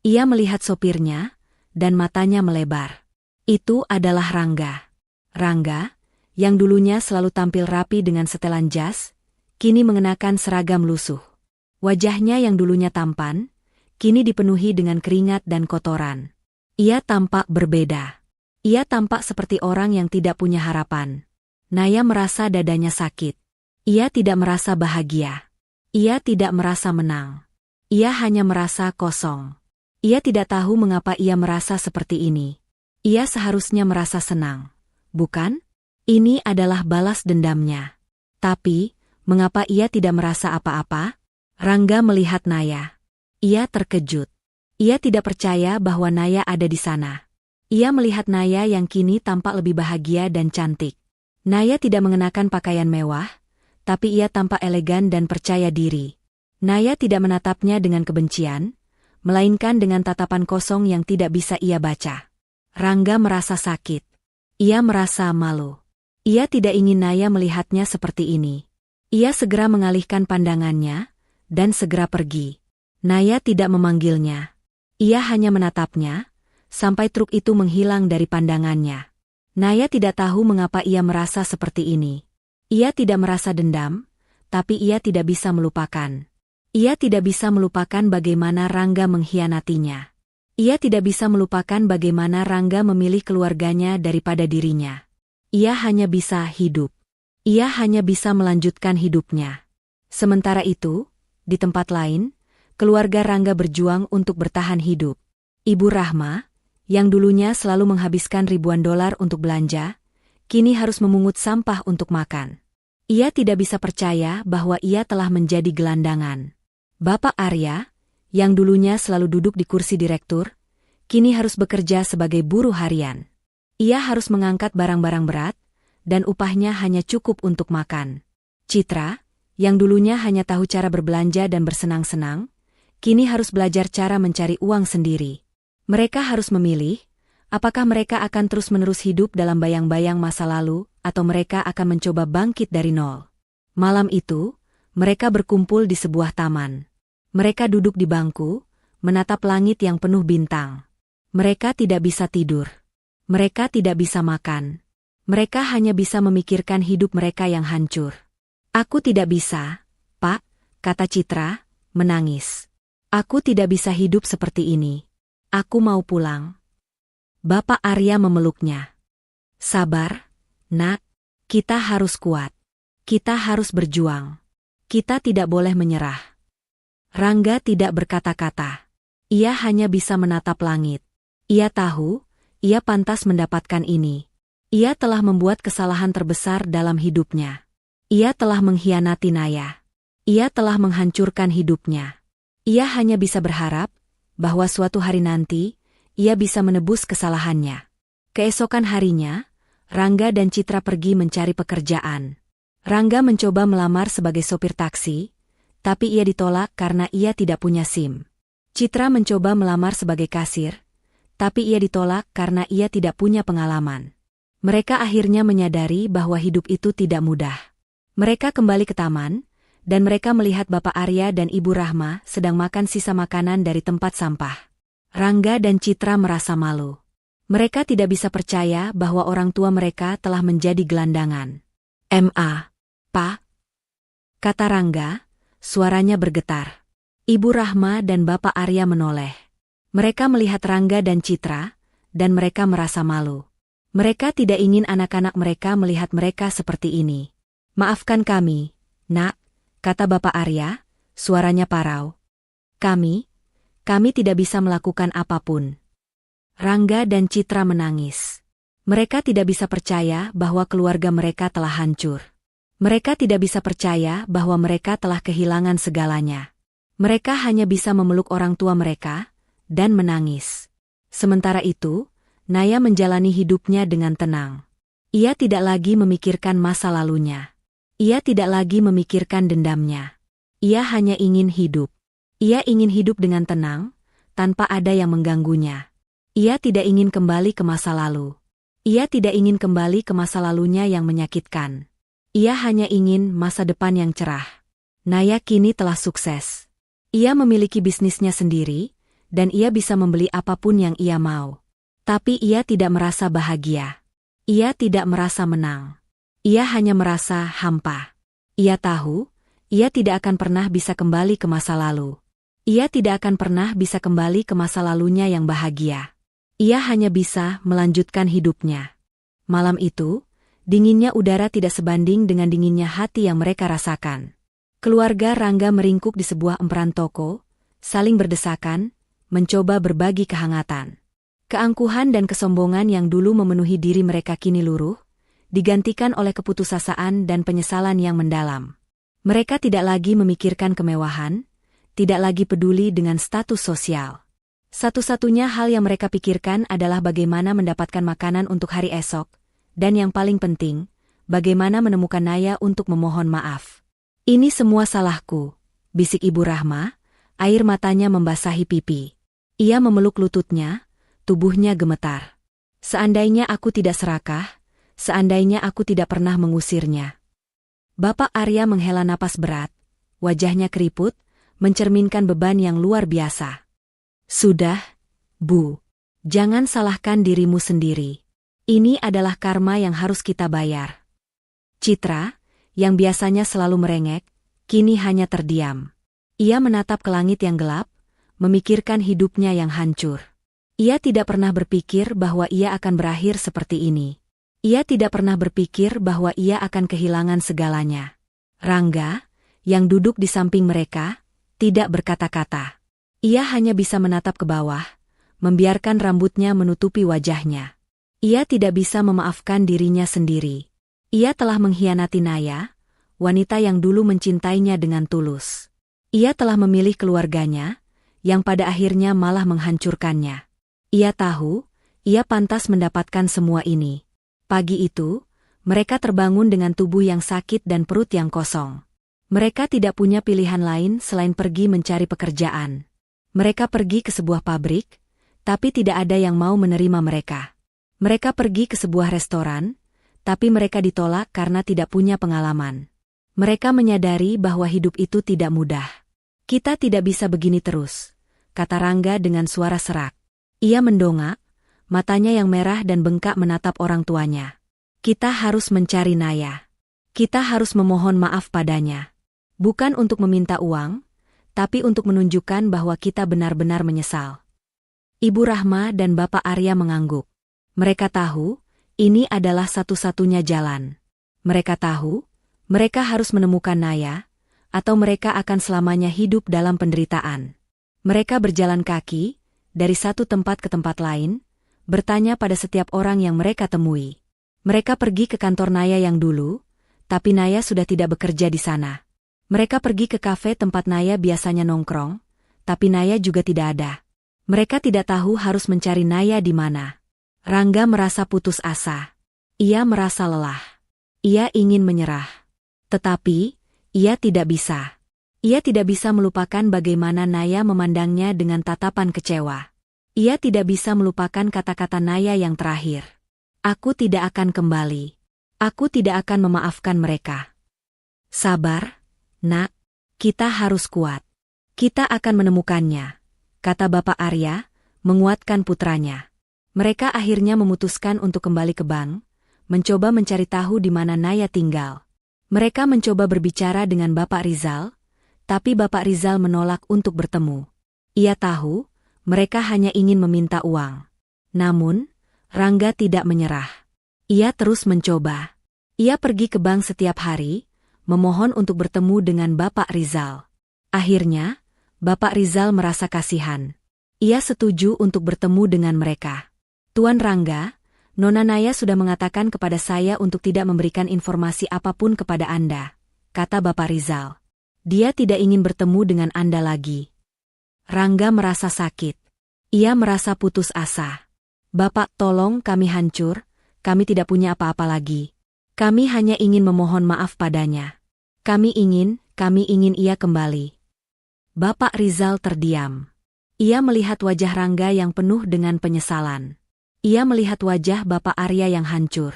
Ia melihat sopirnya, dan matanya melebar. Itu adalah Rangga. Rangga, yang dulunya selalu tampil rapi dengan setelan jas, kini mengenakan seragam lusuh. Wajahnya yang dulunya tampan, kini dipenuhi dengan keringat dan kotoran. Ia tampak berbeda. Ia tampak seperti orang yang tidak punya harapan. Naya merasa dadanya sakit. Ia tidak merasa bahagia. Ia tidak merasa menang. Ia hanya merasa kosong. Ia tidak tahu mengapa ia merasa seperti ini. Ia seharusnya merasa senang, bukan? Ini adalah balas dendamnya. Tapi, mengapa ia tidak merasa apa-apa? Rangga melihat Naya. Ia terkejut. Ia tidak percaya bahwa Naya ada di sana. Ia melihat Naya yang kini tampak lebih bahagia dan cantik. Naya tidak mengenakan pakaian mewah, tapi ia tampak elegan dan percaya diri. Naya tidak menatapnya dengan kebencian, melainkan dengan tatapan kosong yang tidak bisa ia baca. Rangga merasa sakit. Ia merasa malu. Ia tidak ingin Naya melihatnya seperti ini. Ia segera mengalihkan pandangannya, dan segera pergi. Naya tidak memanggilnya. Ia hanya menatapnya, sampai truk itu menghilang dari pandangannya. Naya tidak tahu mengapa ia merasa seperti ini. Ia tidak merasa dendam, tapi ia tidak bisa melupakan. Ia tidak bisa melupakan bagaimana Rangga mengkhianatinya. Ia tidak bisa melupakan bagaimana Rangga memilih keluarganya daripada dirinya. Ia hanya bisa hidup. Ia hanya bisa melanjutkan hidupnya. Sementara itu, di tempat lain, keluarga Rangga berjuang untuk bertahan hidup. Ibu Rahma, yang dulunya selalu menghabiskan ribuan dolar untuk belanja, kini harus memungut sampah untuk makan. Ia tidak bisa percaya bahwa ia telah menjadi gelandangan. Bapak Arya, yang dulunya selalu duduk di kursi direktur, kini harus bekerja sebagai buruh harian. Ia harus mengangkat barang-barang berat, dan upahnya hanya cukup untuk makan. Citra, yang dulunya hanya tahu cara berbelanja dan bersenang-senang, kini harus belajar cara mencari uang sendiri. Mereka harus memilih, apakah mereka akan terus-menerus hidup dalam bayang-bayang masa lalu, atau mereka akan mencoba bangkit dari nol. Malam itu, mereka berkumpul di sebuah taman. Mereka duduk di bangku, menatap langit yang penuh bintang. Mereka tidak bisa tidur. Mereka tidak bisa makan. Mereka hanya bisa memikirkan hidup mereka yang hancur. Aku tidak bisa, Pak, kata Citra, menangis. Aku tidak bisa hidup seperti ini. Aku mau pulang. Bapak Arya memeluknya. Sabar, Nak. Kita harus kuat. Kita harus berjuang. Kita tidak boleh menyerah. Rangga tidak berkata-kata. Ia hanya bisa menatap langit. Ia tahu, ia pantas mendapatkan ini. Ia telah membuat kesalahan terbesar dalam hidupnya. Ia telah mengkhianati Naya. Ia telah menghancurkan hidupnya. Ia hanya bisa berharap bahwa suatu hari nanti, ia bisa menebus kesalahannya. Keesokan harinya, Rangga dan Citra pergi mencari pekerjaan. Rangga mencoba melamar sebagai sopir taksi, tapi ia ditolak karena ia tidak punya SIM. Citra mencoba melamar sebagai kasir, tapi ia ditolak karena ia tidak punya pengalaman. Mereka akhirnya menyadari bahwa hidup itu tidak mudah. Mereka kembali ke taman, dan mereka melihat Bapak Arya dan Ibu Rahma sedang makan sisa makanan dari tempat sampah. Rangga dan Citra merasa malu. Mereka tidak bisa percaya bahwa orang tua mereka telah menjadi gelandangan. Pak, kata Rangga, suaranya bergetar. Ibu Rahma dan Bapak Arya menoleh. Mereka melihat Rangga dan Citra, dan mereka merasa malu. Mereka tidak ingin anak-anak mereka melihat mereka seperti ini. Maafkan kami, Nak, kata Bapak Arya, suaranya parau. Kami tidak bisa melakukan apapun. Rangga dan Citra menangis. Mereka tidak bisa percaya bahwa keluarga mereka telah hancur. Mereka tidak bisa percaya bahwa mereka telah kehilangan segalanya. Mereka hanya bisa memeluk orang tua mereka, dan menangis. Sementara itu, Naya menjalani hidupnya dengan tenang. Ia tidak lagi memikirkan masa lalunya. Ia tidak lagi memikirkan dendamnya. Ia hanya ingin hidup. Ia ingin hidup dengan tenang, tanpa ada yang mengganggunya. Ia tidak ingin kembali ke masa lalu. Ia tidak ingin kembali ke masa lalunya yang menyakitkan. Ia hanya ingin masa depan yang cerah. Naya kini telah sukses. Ia memiliki bisnisnya sendiri, dan ia bisa membeli apapun yang ia mau. Tapi ia tidak merasa bahagia. Ia tidak merasa menang. Ia hanya merasa hampa. Ia tahu, ia tidak akan pernah bisa kembali ke masa lalu. Ia tidak akan pernah bisa kembali ke masa lalunya yang bahagia. Ia hanya bisa melanjutkan hidupnya. Malam itu, dinginnya udara tidak sebanding dengan dinginnya hati yang mereka rasakan. Keluarga Rangga meringkuk di sebuah emperan toko, saling berdesakan, mencoba berbagi kehangatan. Keangkuhan dan kesombongan yang dulu memenuhi diri mereka kini luruh, digantikan oleh keputusasaan dan penyesalan yang mendalam. Mereka tidak lagi memikirkan kemewahan, tidak lagi peduli dengan status sosial. Satu-satunya hal yang mereka pikirkan adalah bagaimana mendapatkan makanan untuk hari esok, dan yang paling penting, bagaimana menemukan Naya untuk memohon maaf. "Ini semua salahku," bisik Ibu Rahma, air matanya membasahi pipi. Ia memeluk lututnya, tubuhnya gemetar. "Seandainya aku tidak serakah, seandainya aku tidak pernah mengusirnya." Bapak Arya menghela napas berat, wajahnya keriput, mencerminkan beban yang luar biasa. "Sudah, Bu. Jangan salahkan dirimu sendiri. Ini adalah karma yang harus kita bayar." Citra, yang biasanya selalu merengek, kini hanya terdiam. Ia menatap ke langit yang gelap, memikirkan hidupnya yang hancur. Ia tidak pernah berpikir bahwa ia akan berakhir seperti ini. Ia tidak pernah berpikir bahwa ia akan kehilangan segalanya. Rangga, yang duduk di samping mereka, tidak berkata-kata. Ia hanya bisa menatap ke bawah, membiarkan rambutnya menutupi wajahnya. Ia tidak bisa memaafkan dirinya sendiri. Ia telah mengkhianati Naya, wanita yang dulu mencintainya dengan tulus. Ia telah memilih keluarganya, yang pada akhirnya malah menghancurkannya. Ia tahu, ia pantas mendapatkan semua ini. Pagi itu, mereka terbangun dengan tubuh yang sakit dan perut yang kosong. Mereka tidak punya pilihan lain selain pergi mencari pekerjaan. Mereka pergi ke sebuah pabrik, tapi tidak ada yang mau menerima mereka. Mereka pergi ke sebuah restoran, tapi mereka ditolak karena tidak punya pengalaman. Mereka menyadari bahwa hidup itu tidak mudah. "Kita tidak bisa begini terus," kata Rangga dengan suara serak. Ia mendongak, matanya yang merah dan bengkak menatap orang tuanya. "Kita harus mencari Naya. Kita harus memohon maaf padanya. Bukan untuk meminta uang, tapi untuk menunjukkan bahwa kita benar-benar menyesal." Ibu Rahma dan Bapak Arya mengangguk. Mereka tahu, ini adalah satu-satunya jalan. Mereka tahu, mereka harus menemukan Naya, atau mereka akan selamanya hidup dalam penderitaan. Mereka berjalan kaki, dari satu tempat ke tempat lain, bertanya pada setiap orang yang mereka temui. Mereka pergi ke kantor Naya yang dulu, tapi Naya sudah tidak bekerja di sana. Mereka pergi ke kafe tempat Naya biasanya nongkrong, tapi Naya juga tidak ada. Mereka tidak tahu harus mencari Naya di mana. Rangga merasa putus asa. Ia merasa lelah. Ia ingin menyerah. Tetapi, ia tidak bisa. Ia tidak bisa melupakan bagaimana Naya memandangnya dengan tatapan kecewa. Ia tidak bisa melupakan kata-kata Naya yang terakhir. "Aku tidak akan kembali. Aku tidak akan memaafkan mereka." "Sabar, Nak. Kita harus kuat. Kita akan menemukannya," kata Bapak Arya, menguatkan putranya. Mereka akhirnya memutuskan untuk kembali ke bank, mencoba mencari tahu di mana Naya tinggal. Mereka mencoba berbicara dengan Bapak Rizal, tapi Bapak Rizal menolak untuk bertemu. Ia tahu, mereka hanya ingin meminta uang. Namun, Rangga tidak menyerah. Ia terus mencoba. Ia pergi ke bank setiap hari, memohon untuk bertemu dengan Bapak Rizal. Akhirnya, Bapak Rizal merasa kasihan. Ia setuju untuk bertemu dengan mereka. "Tuan Rangga, Nona Naya sudah mengatakan kepada saya untuk tidak memberikan informasi apapun kepada Anda," kata Bapak Rizal. "Dia tidak ingin bertemu dengan Anda lagi." Rangga merasa sakit. Ia merasa putus asa. "Bapak, tolong, kami hancur, kami tidak punya apa-apa lagi. Kami hanya ingin memohon maaf padanya. Kami ingin ia kembali." Bapak Rizal terdiam. Ia melihat wajah Rangga yang penuh dengan penyesalan. Ia melihat wajah Bapak Arya yang hancur.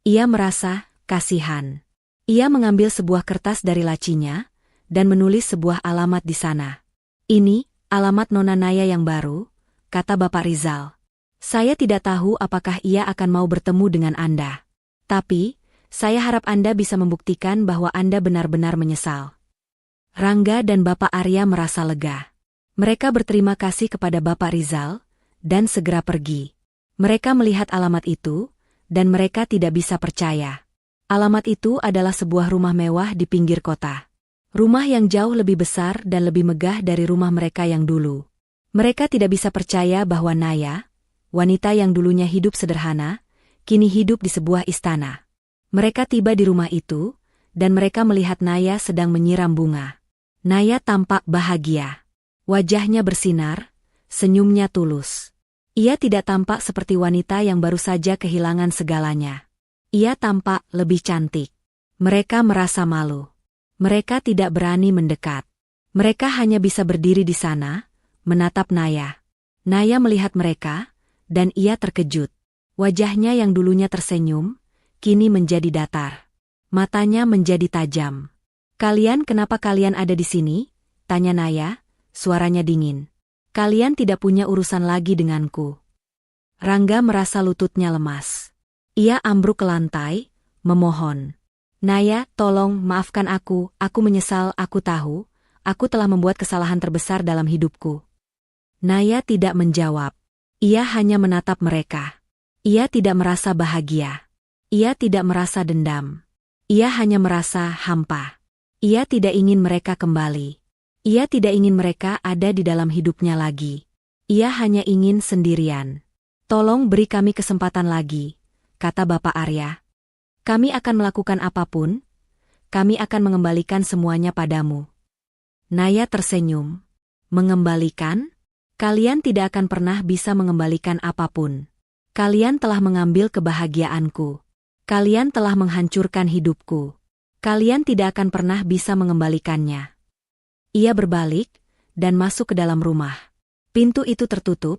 Ia merasa kasihan. Ia mengambil sebuah kertas dari lacinya, dan menulis sebuah alamat di sana. "Ini, alamat Nona Naya yang baru," kata Bapak Rizal. Saya tidak tahu apakah ia akan mau bertemu dengan Anda. Tapi, saya harap Anda bisa membuktikan bahwa Anda benar-benar menyesal. Rangga dan Bapak Arya merasa lega. Mereka berterima kasih kepada Bapak Rizal, dan segera pergi. Mereka melihat alamat itu, dan mereka tidak bisa percaya. Alamat itu adalah sebuah rumah mewah di pinggir kota. Rumah yang jauh lebih besar dan lebih megah dari rumah mereka yang dulu. Mereka tidak bisa percaya bahwa Naya, wanita yang dulunya hidup sederhana, kini hidup di sebuah istana. Mereka tiba di rumah itu, dan mereka melihat Naya sedang menyiram bunga. Naya tampak bahagia. Wajahnya bersinar, senyumnya tulus. Ia tidak tampak seperti wanita yang baru saja kehilangan segalanya. Ia tampak lebih cantik. Mereka merasa malu. Mereka tidak berani mendekat. Mereka hanya bisa berdiri di sana, menatap Naya. Naya melihat mereka, dan ia terkejut. Wajahnya yang dulunya tersenyum, kini menjadi datar. Matanya menjadi tajam. Kenapa kalian ada di sini?" tanya Naya, suaranya dingin. "Kalian tidak punya urusan lagi denganku." Rangga merasa lututnya lemas. Ia ambruk ke lantai, memohon. "Naya, tolong maafkan aku menyesal, aku tahu, aku telah membuat kesalahan terbesar dalam hidupku." Naya tidak menjawab. Ia hanya menatap mereka. Ia tidak merasa bahagia. Ia tidak merasa dendam. Ia hanya merasa hampa. Ia tidak ingin mereka kembali. Ia tidak ingin mereka ada di dalam hidupnya lagi. Ia hanya ingin sendirian. "Tolong beri kami kesempatan lagi," kata Bapak Arya. "Kami akan melakukan apapun. Kami akan mengembalikan semuanya padamu." Naya tersenyum. "Mengembalikan? Kalian tidak akan pernah bisa mengembalikan apapun. Kalian telah mengambil kebahagiaanku. Kalian telah menghancurkan hidupku. Kalian tidak akan pernah bisa mengembalikannya." Ia berbalik, dan masuk ke dalam rumah. Pintu itu tertutup,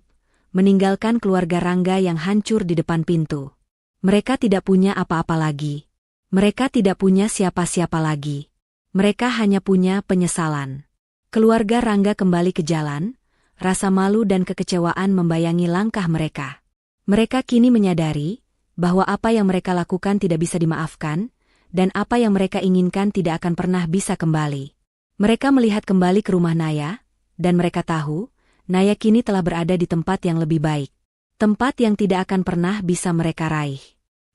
meninggalkan keluarga Rangga yang hancur di depan pintu. Mereka tidak punya apa-apa lagi. Mereka tidak punya siapa-siapa lagi. Mereka hanya punya penyesalan. Keluarga Rangga kembali ke jalan, rasa malu dan kekecewaan membayangi langkah mereka. Mereka kini menyadari bahwa apa yang mereka lakukan tidak bisa dimaafkan, dan apa yang mereka inginkan tidak akan pernah bisa kembali. Mereka melihat kembali ke rumah Naya, dan mereka tahu, Naya kini telah berada di tempat yang lebih baik. Tempat yang tidak akan pernah bisa mereka raih.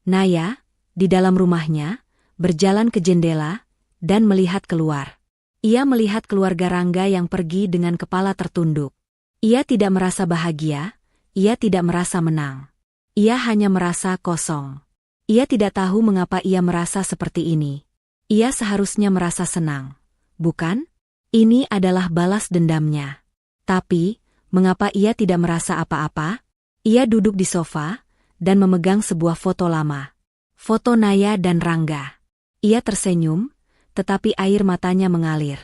Naya, di dalam rumahnya, berjalan ke jendela, dan melihat keluar. Ia melihat keluarga Rangga yang pergi dengan kepala tertunduk. Ia tidak merasa bahagia, ia tidak merasa menang. Ia hanya merasa kosong. Ia tidak tahu mengapa ia merasa seperti ini. Ia seharusnya merasa senang, bukan? Ini adalah balas dendamnya. Tapi, mengapa ia tidak merasa apa-apa? Ia duduk di sofa, dan memegang sebuah foto lama. Foto Naya dan Rangga. Ia tersenyum, tetapi air matanya mengalir.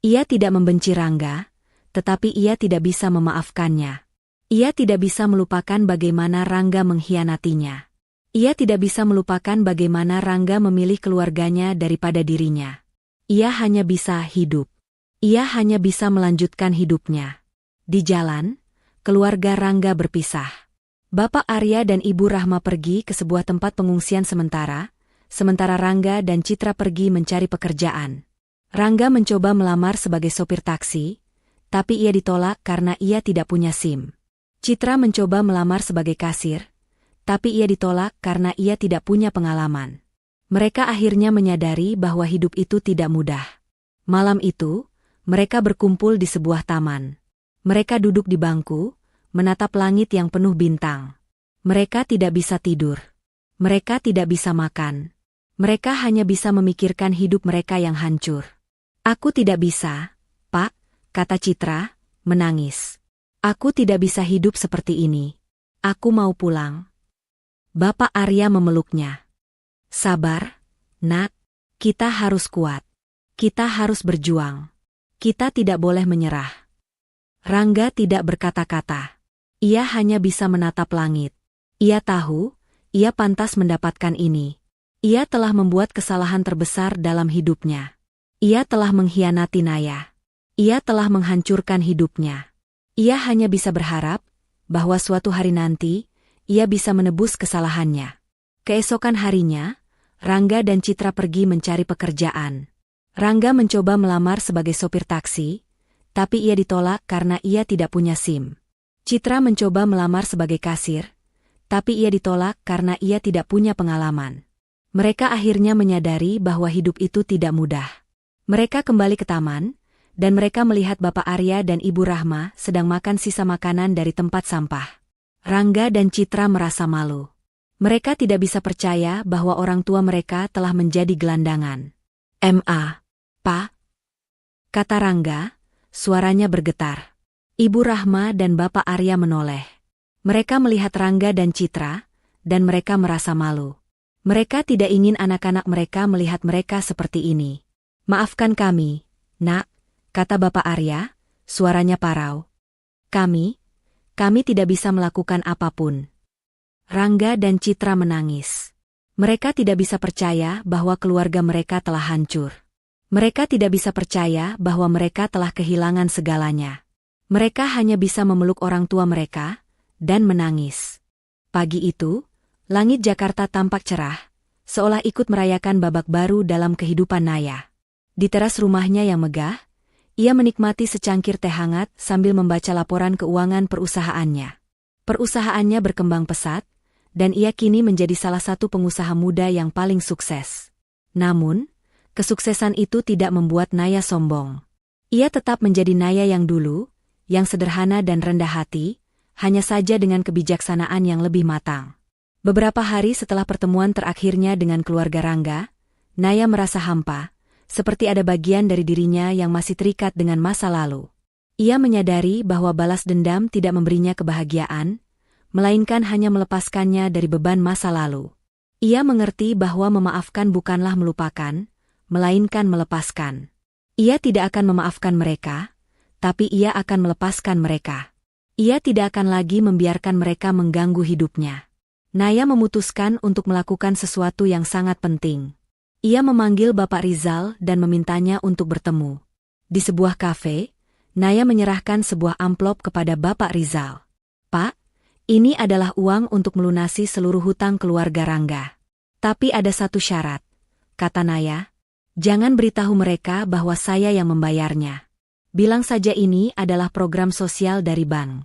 Ia tidak membenci Rangga, tetapi ia tidak bisa memaafkannya. Ia tidak bisa melupakan bagaimana Rangga mengkhianatinya. Ia tidak bisa melupakan bagaimana Rangga memilih keluarganya daripada dirinya. Ia hanya bisa hidup. Ia hanya bisa melanjutkan hidupnya. Di jalan, keluarga Rangga berpisah. Bapak Arya dan Ibu Rahma pergi ke sebuah tempat pengungsian sementara Rangga dan Citra pergi mencari pekerjaan. Rangga mencoba melamar sebagai sopir taksi, tapi ia ditolak karena ia tidak punya SIM. Citra mencoba melamar sebagai kasir, tapi ia ditolak karena ia tidak punya pengalaman. Mereka akhirnya menyadari bahwa hidup itu tidak mudah. Malam itu, mereka berkumpul di sebuah taman. Mereka duduk di bangku, menatap langit yang penuh bintang. Mereka tidak bisa tidur. Mereka tidak bisa makan. Mereka hanya bisa memikirkan hidup mereka yang hancur. "Aku tidak bisa, Pak," kata Citra, menangis. "Aku tidak bisa hidup seperti ini. Aku mau pulang." Bapak Arya memeluknya. "Sabar, Nak. Kita harus kuat. Kita harus berjuang. Kita tidak boleh menyerah." Rangga tidak berkata-kata. Ia hanya bisa menatap langit. Ia tahu, ia pantas mendapatkan ini. Ia telah membuat kesalahan terbesar dalam hidupnya. Ia telah mengkhianati Naya. Ia telah menghancurkan hidupnya. Ia hanya bisa berharap bahwa suatu hari nanti, ia bisa menebus kesalahannya. Keesokan harinya, Rangga dan Citra pergi mencari pekerjaan. Rangga mencoba melamar sebagai sopir taksi, tapi ia ditolak karena ia tidak punya SIM. Citra mencoba melamar sebagai kasir, tapi ia ditolak karena ia tidak punya pengalaman. Mereka akhirnya menyadari bahwa hidup itu tidak mudah. Mereka kembali ke taman, dan mereka melihat Bapak Arya dan Ibu Rahma sedang makan sisa makanan dari tempat sampah. Rangga dan Citra merasa malu. Mereka tidak bisa percaya bahwa orang tua mereka telah menjadi gelandangan. Pak, kata Rangga, suaranya bergetar. Ibu Rahma dan Bapak Arya menoleh. Mereka melihat Rangga dan Citra, dan mereka merasa malu. Mereka tidak ingin anak-anak mereka melihat mereka seperti ini. Maafkan kami, Nak, kata Bapak Arya, suaranya parau. Kami tidak bisa melakukan apapun. Rangga dan Citra menangis. Mereka tidak bisa percaya bahwa keluarga mereka telah hancur. Mereka tidak bisa percaya bahwa mereka telah kehilangan segalanya. Mereka hanya bisa memeluk orang tua mereka, dan menangis. Pagi itu, langit Jakarta tampak cerah, seolah ikut merayakan babak baru dalam kehidupan Naya. Di teras rumahnya yang megah, ia menikmati secangkir teh hangat sambil membaca laporan keuangan perusahaannya. Perusahaannya berkembang pesat, dan ia kini menjadi salah satu pengusaha muda yang paling sukses. Namun, kesuksesan itu tidak membuat Naya sombong. Ia tetap menjadi Naya yang dulu, yang sederhana dan rendah hati, hanya saja dengan kebijaksanaan yang lebih matang. Beberapa hari setelah pertemuan terakhirnya dengan keluarga Rangga, Naya merasa hampa, seperti ada bagian dari dirinya yang masih terikat dengan masa lalu. Ia menyadari bahwa balas dendam tidak memberinya kebahagiaan, melainkan hanya melepaskannya dari beban masa lalu. Ia mengerti bahwa memaafkan bukanlah melupakan, melainkan melepaskan. Ia tidak akan memaafkan mereka, tapi ia akan melepaskan mereka. Ia tidak akan lagi membiarkan mereka mengganggu hidupnya. Naya memutuskan untuk melakukan sesuatu yang sangat penting. Ia memanggil Bapak Rizal dan memintanya untuk bertemu. Di sebuah kafe, Naya menyerahkan sebuah amplop kepada Bapak Rizal. Pak, ini adalah uang untuk melunasi seluruh hutang keluarga Rangga. Tapi ada satu syarat, kata Naya. Jangan beritahu mereka bahwa saya yang membayarnya. Bilang saja ini adalah program sosial dari bank.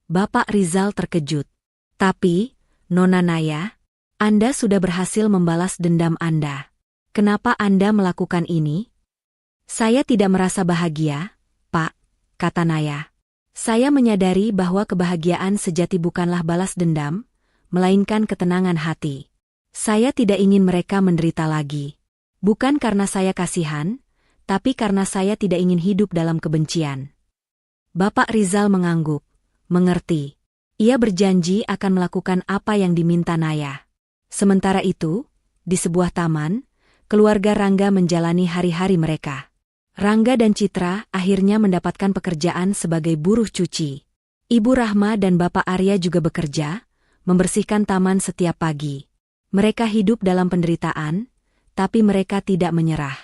Bapak Rizal terkejut. Tapi, Nona Naya, Anda sudah berhasil membalas dendam Anda. Kenapa Anda melakukan ini? Saya tidak merasa bahagia, Pak, kata Naya. Saya menyadari bahwa kebahagiaan sejati bukanlah balas dendam, melainkan ketenangan hati. Saya tidak ingin mereka menderita lagi. Bukan karena saya kasihan, tapi karena saya tidak ingin hidup dalam kebencian. Bapak Rizal mengangguk, mengerti. Ia berjanji akan melakukan apa yang diminta Naya. Sementara itu, di sebuah taman, keluarga Rangga menjalani hari-hari mereka. Rangga dan Citra akhirnya mendapatkan pekerjaan sebagai buruh cuci. Ibu Rahma dan Bapak Arya juga bekerja, membersihkan taman setiap pagi. Mereka hidup dalam penderitaan, tapi mereka tidak menyerah.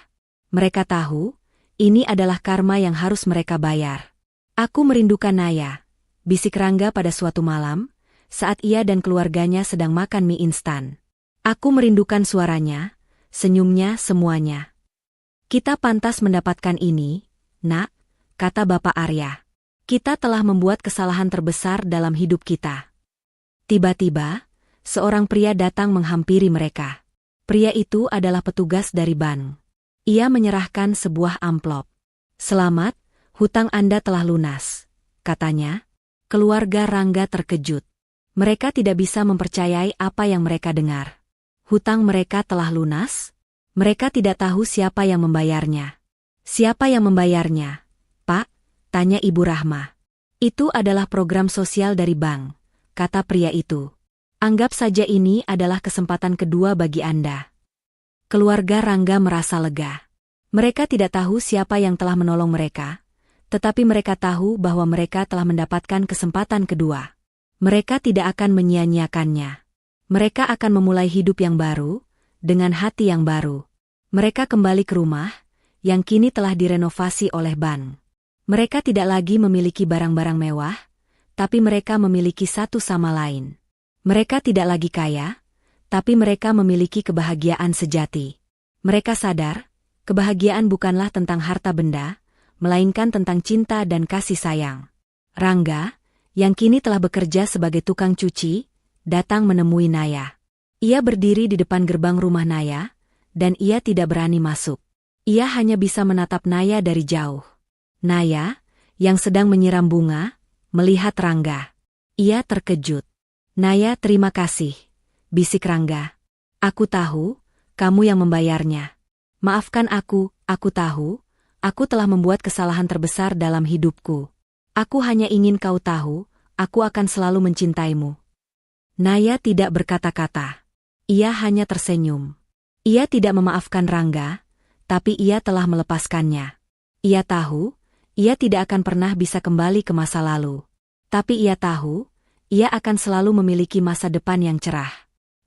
Mereka tahu, ini adalah karma yang harus mereka bayar. Aku merindukan Naya, bisik Rangga pada suatu malam, saat ia dan keluarganya sedang makan mie instan. Aku merindukan suaranya, senyumnya, semuanya. Kita pantas mendapatkan ini, Nak, kata Bapak Arya. Kita telah membuat kesalahan terbesar dalam hidup kita. Tiba-tiba, seorang pria datang menghampiri mereka. Pria itu adalah petugas dari bank. Ia menyerahkan sebuah amplop. Selamat, hutang Anda telah lunas, katanya. Keluarga Rangga terkejut. Mereka tidak bisa mempercayai apa yang mereka dengar. Hutang mereka telah lunas? Mereka tidak tahu siapa yang membayarnya. Siapa yang membayarnya? Pak, tanya Ibu Rahma. Itu adalah program sosial dari bank, kata pria itu. Anggap saja ini adalah kesempatan kedua bagi Anda. Keluarga Rangga merasa lega. Mereka tidak tahu siapa yang telah menolong mereka, tetapi mereka tahu bahwa mereka telah mendapatkan kesempatan kedua. Mereka tidak akan menyia-nyiakannya. Mereka akan memulai hidup yang baru, dengan hati yang baru. Mereka kembali ke rumah, yang kini telah direnovasi oleh bank. Mereka tidak lagi memiliki barang-barang mewah, tapi mereka memiliki satu sama lain. Mereka tidak lagi kaya, tapi mereka memiliki kebahagiaan sejati. Mereka sadar, kebahagiaan bukanlah tentang harta benda, melainkan tentang cinta dan kasih sayang. Rangga, yang kini telah bekerja sebagai tukang cuci, datang menemui Naya. Ia berdiri di depan gerbang rumah Naya, dan ia tidak berani masuk. Ia hanya bisa menatap Naya dari jauh. Naya, yang sedang menyiram bunga, melihat Rangga. Ia terkejut. "Naya, terima kasih," bisik Rangga. "Aku tahu, kamu yang membayarnya. Maafkan aku tahu, aku telah membuat kesalahan terbesar dalam hidupku. Aku hanya ingin kau tahu, aku akan selalu mencintaimu." Naya tidak berkata-kata. Ia hanya tersenyum. Ia tidak memaafkan Rangga, tapi ia telah melepaskannya. Ia tahu, ia tidak akan pernah bisa kembali ke masa lalu. Tapi ia tahu, ia akan selalu memiliki masa depan yang cerah.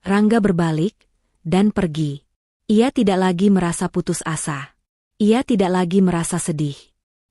Rangga berbalik, dan pergi. Ia tidak lagi merasa putus asa. Ia tidak lagi merasa sedih.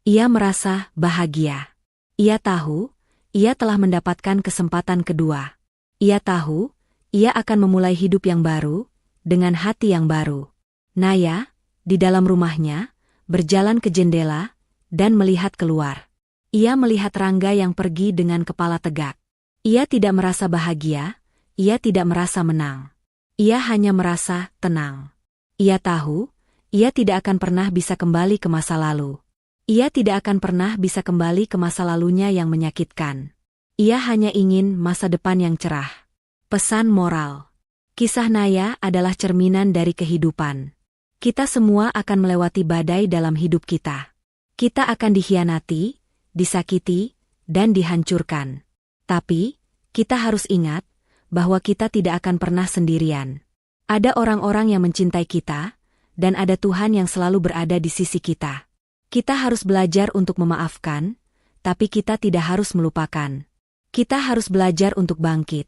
Ia merasa bahagia. Ia tahu, ia telah mendapatkan kesempatan kedua. Ia tahu, ia akan memulai hidup yang baru, dengan hati yang baru. Naya, di dalam rumahnya, berjalan ke jendela, dan melihat keluar. Ia melihat Rangga yang pergi dengan kepala tegak. Ia tidak merasa bahagia, ia tidak merasa menang. Ia hanya merasa tenang. Ia tahu, ia tidak akan pernah bisa kembali ke masa lalu. Ia tidak akan pernah bisa kembali ke masa lalunya yang menyakitkan. Ia hanya ingin masa depan yang cerah. Pesan moral. Kisah Naya adalah cerminan dari kehidupan. Kita semua akan melewati badai dalam hidup kita. Kita akan dikhianati, disakiti, dan dihancurkan. Tapi, kita harus ingat bahwa kita tidak akan pernah sendirian. Ada orang-orang yang mencintai kita, dan ada Tuhan yang selalu berada di sisi kita. Kita harus belajar untuk memaafkan, tapi kita tidak harus melupakan. Kita harus belajar untuk bangkit,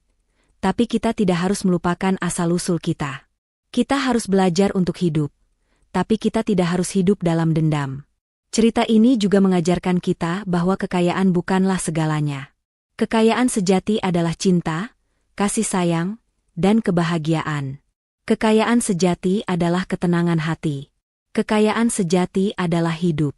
tapi kita tidak harus melupakan asal-usul kita. Kita harus belajar untuk hidup, tapi kita tidak harus hidup dalam dendam. Cerita ini juga mengajarkan kita bahwa kekayaan bukanlah segalanya. Kekayaan sejati adalah cinta, kasih sayang, dan kebahagiaan. Kekayaan sejati adalah ketenangan hati. Kekayaan sejati adalah hidup.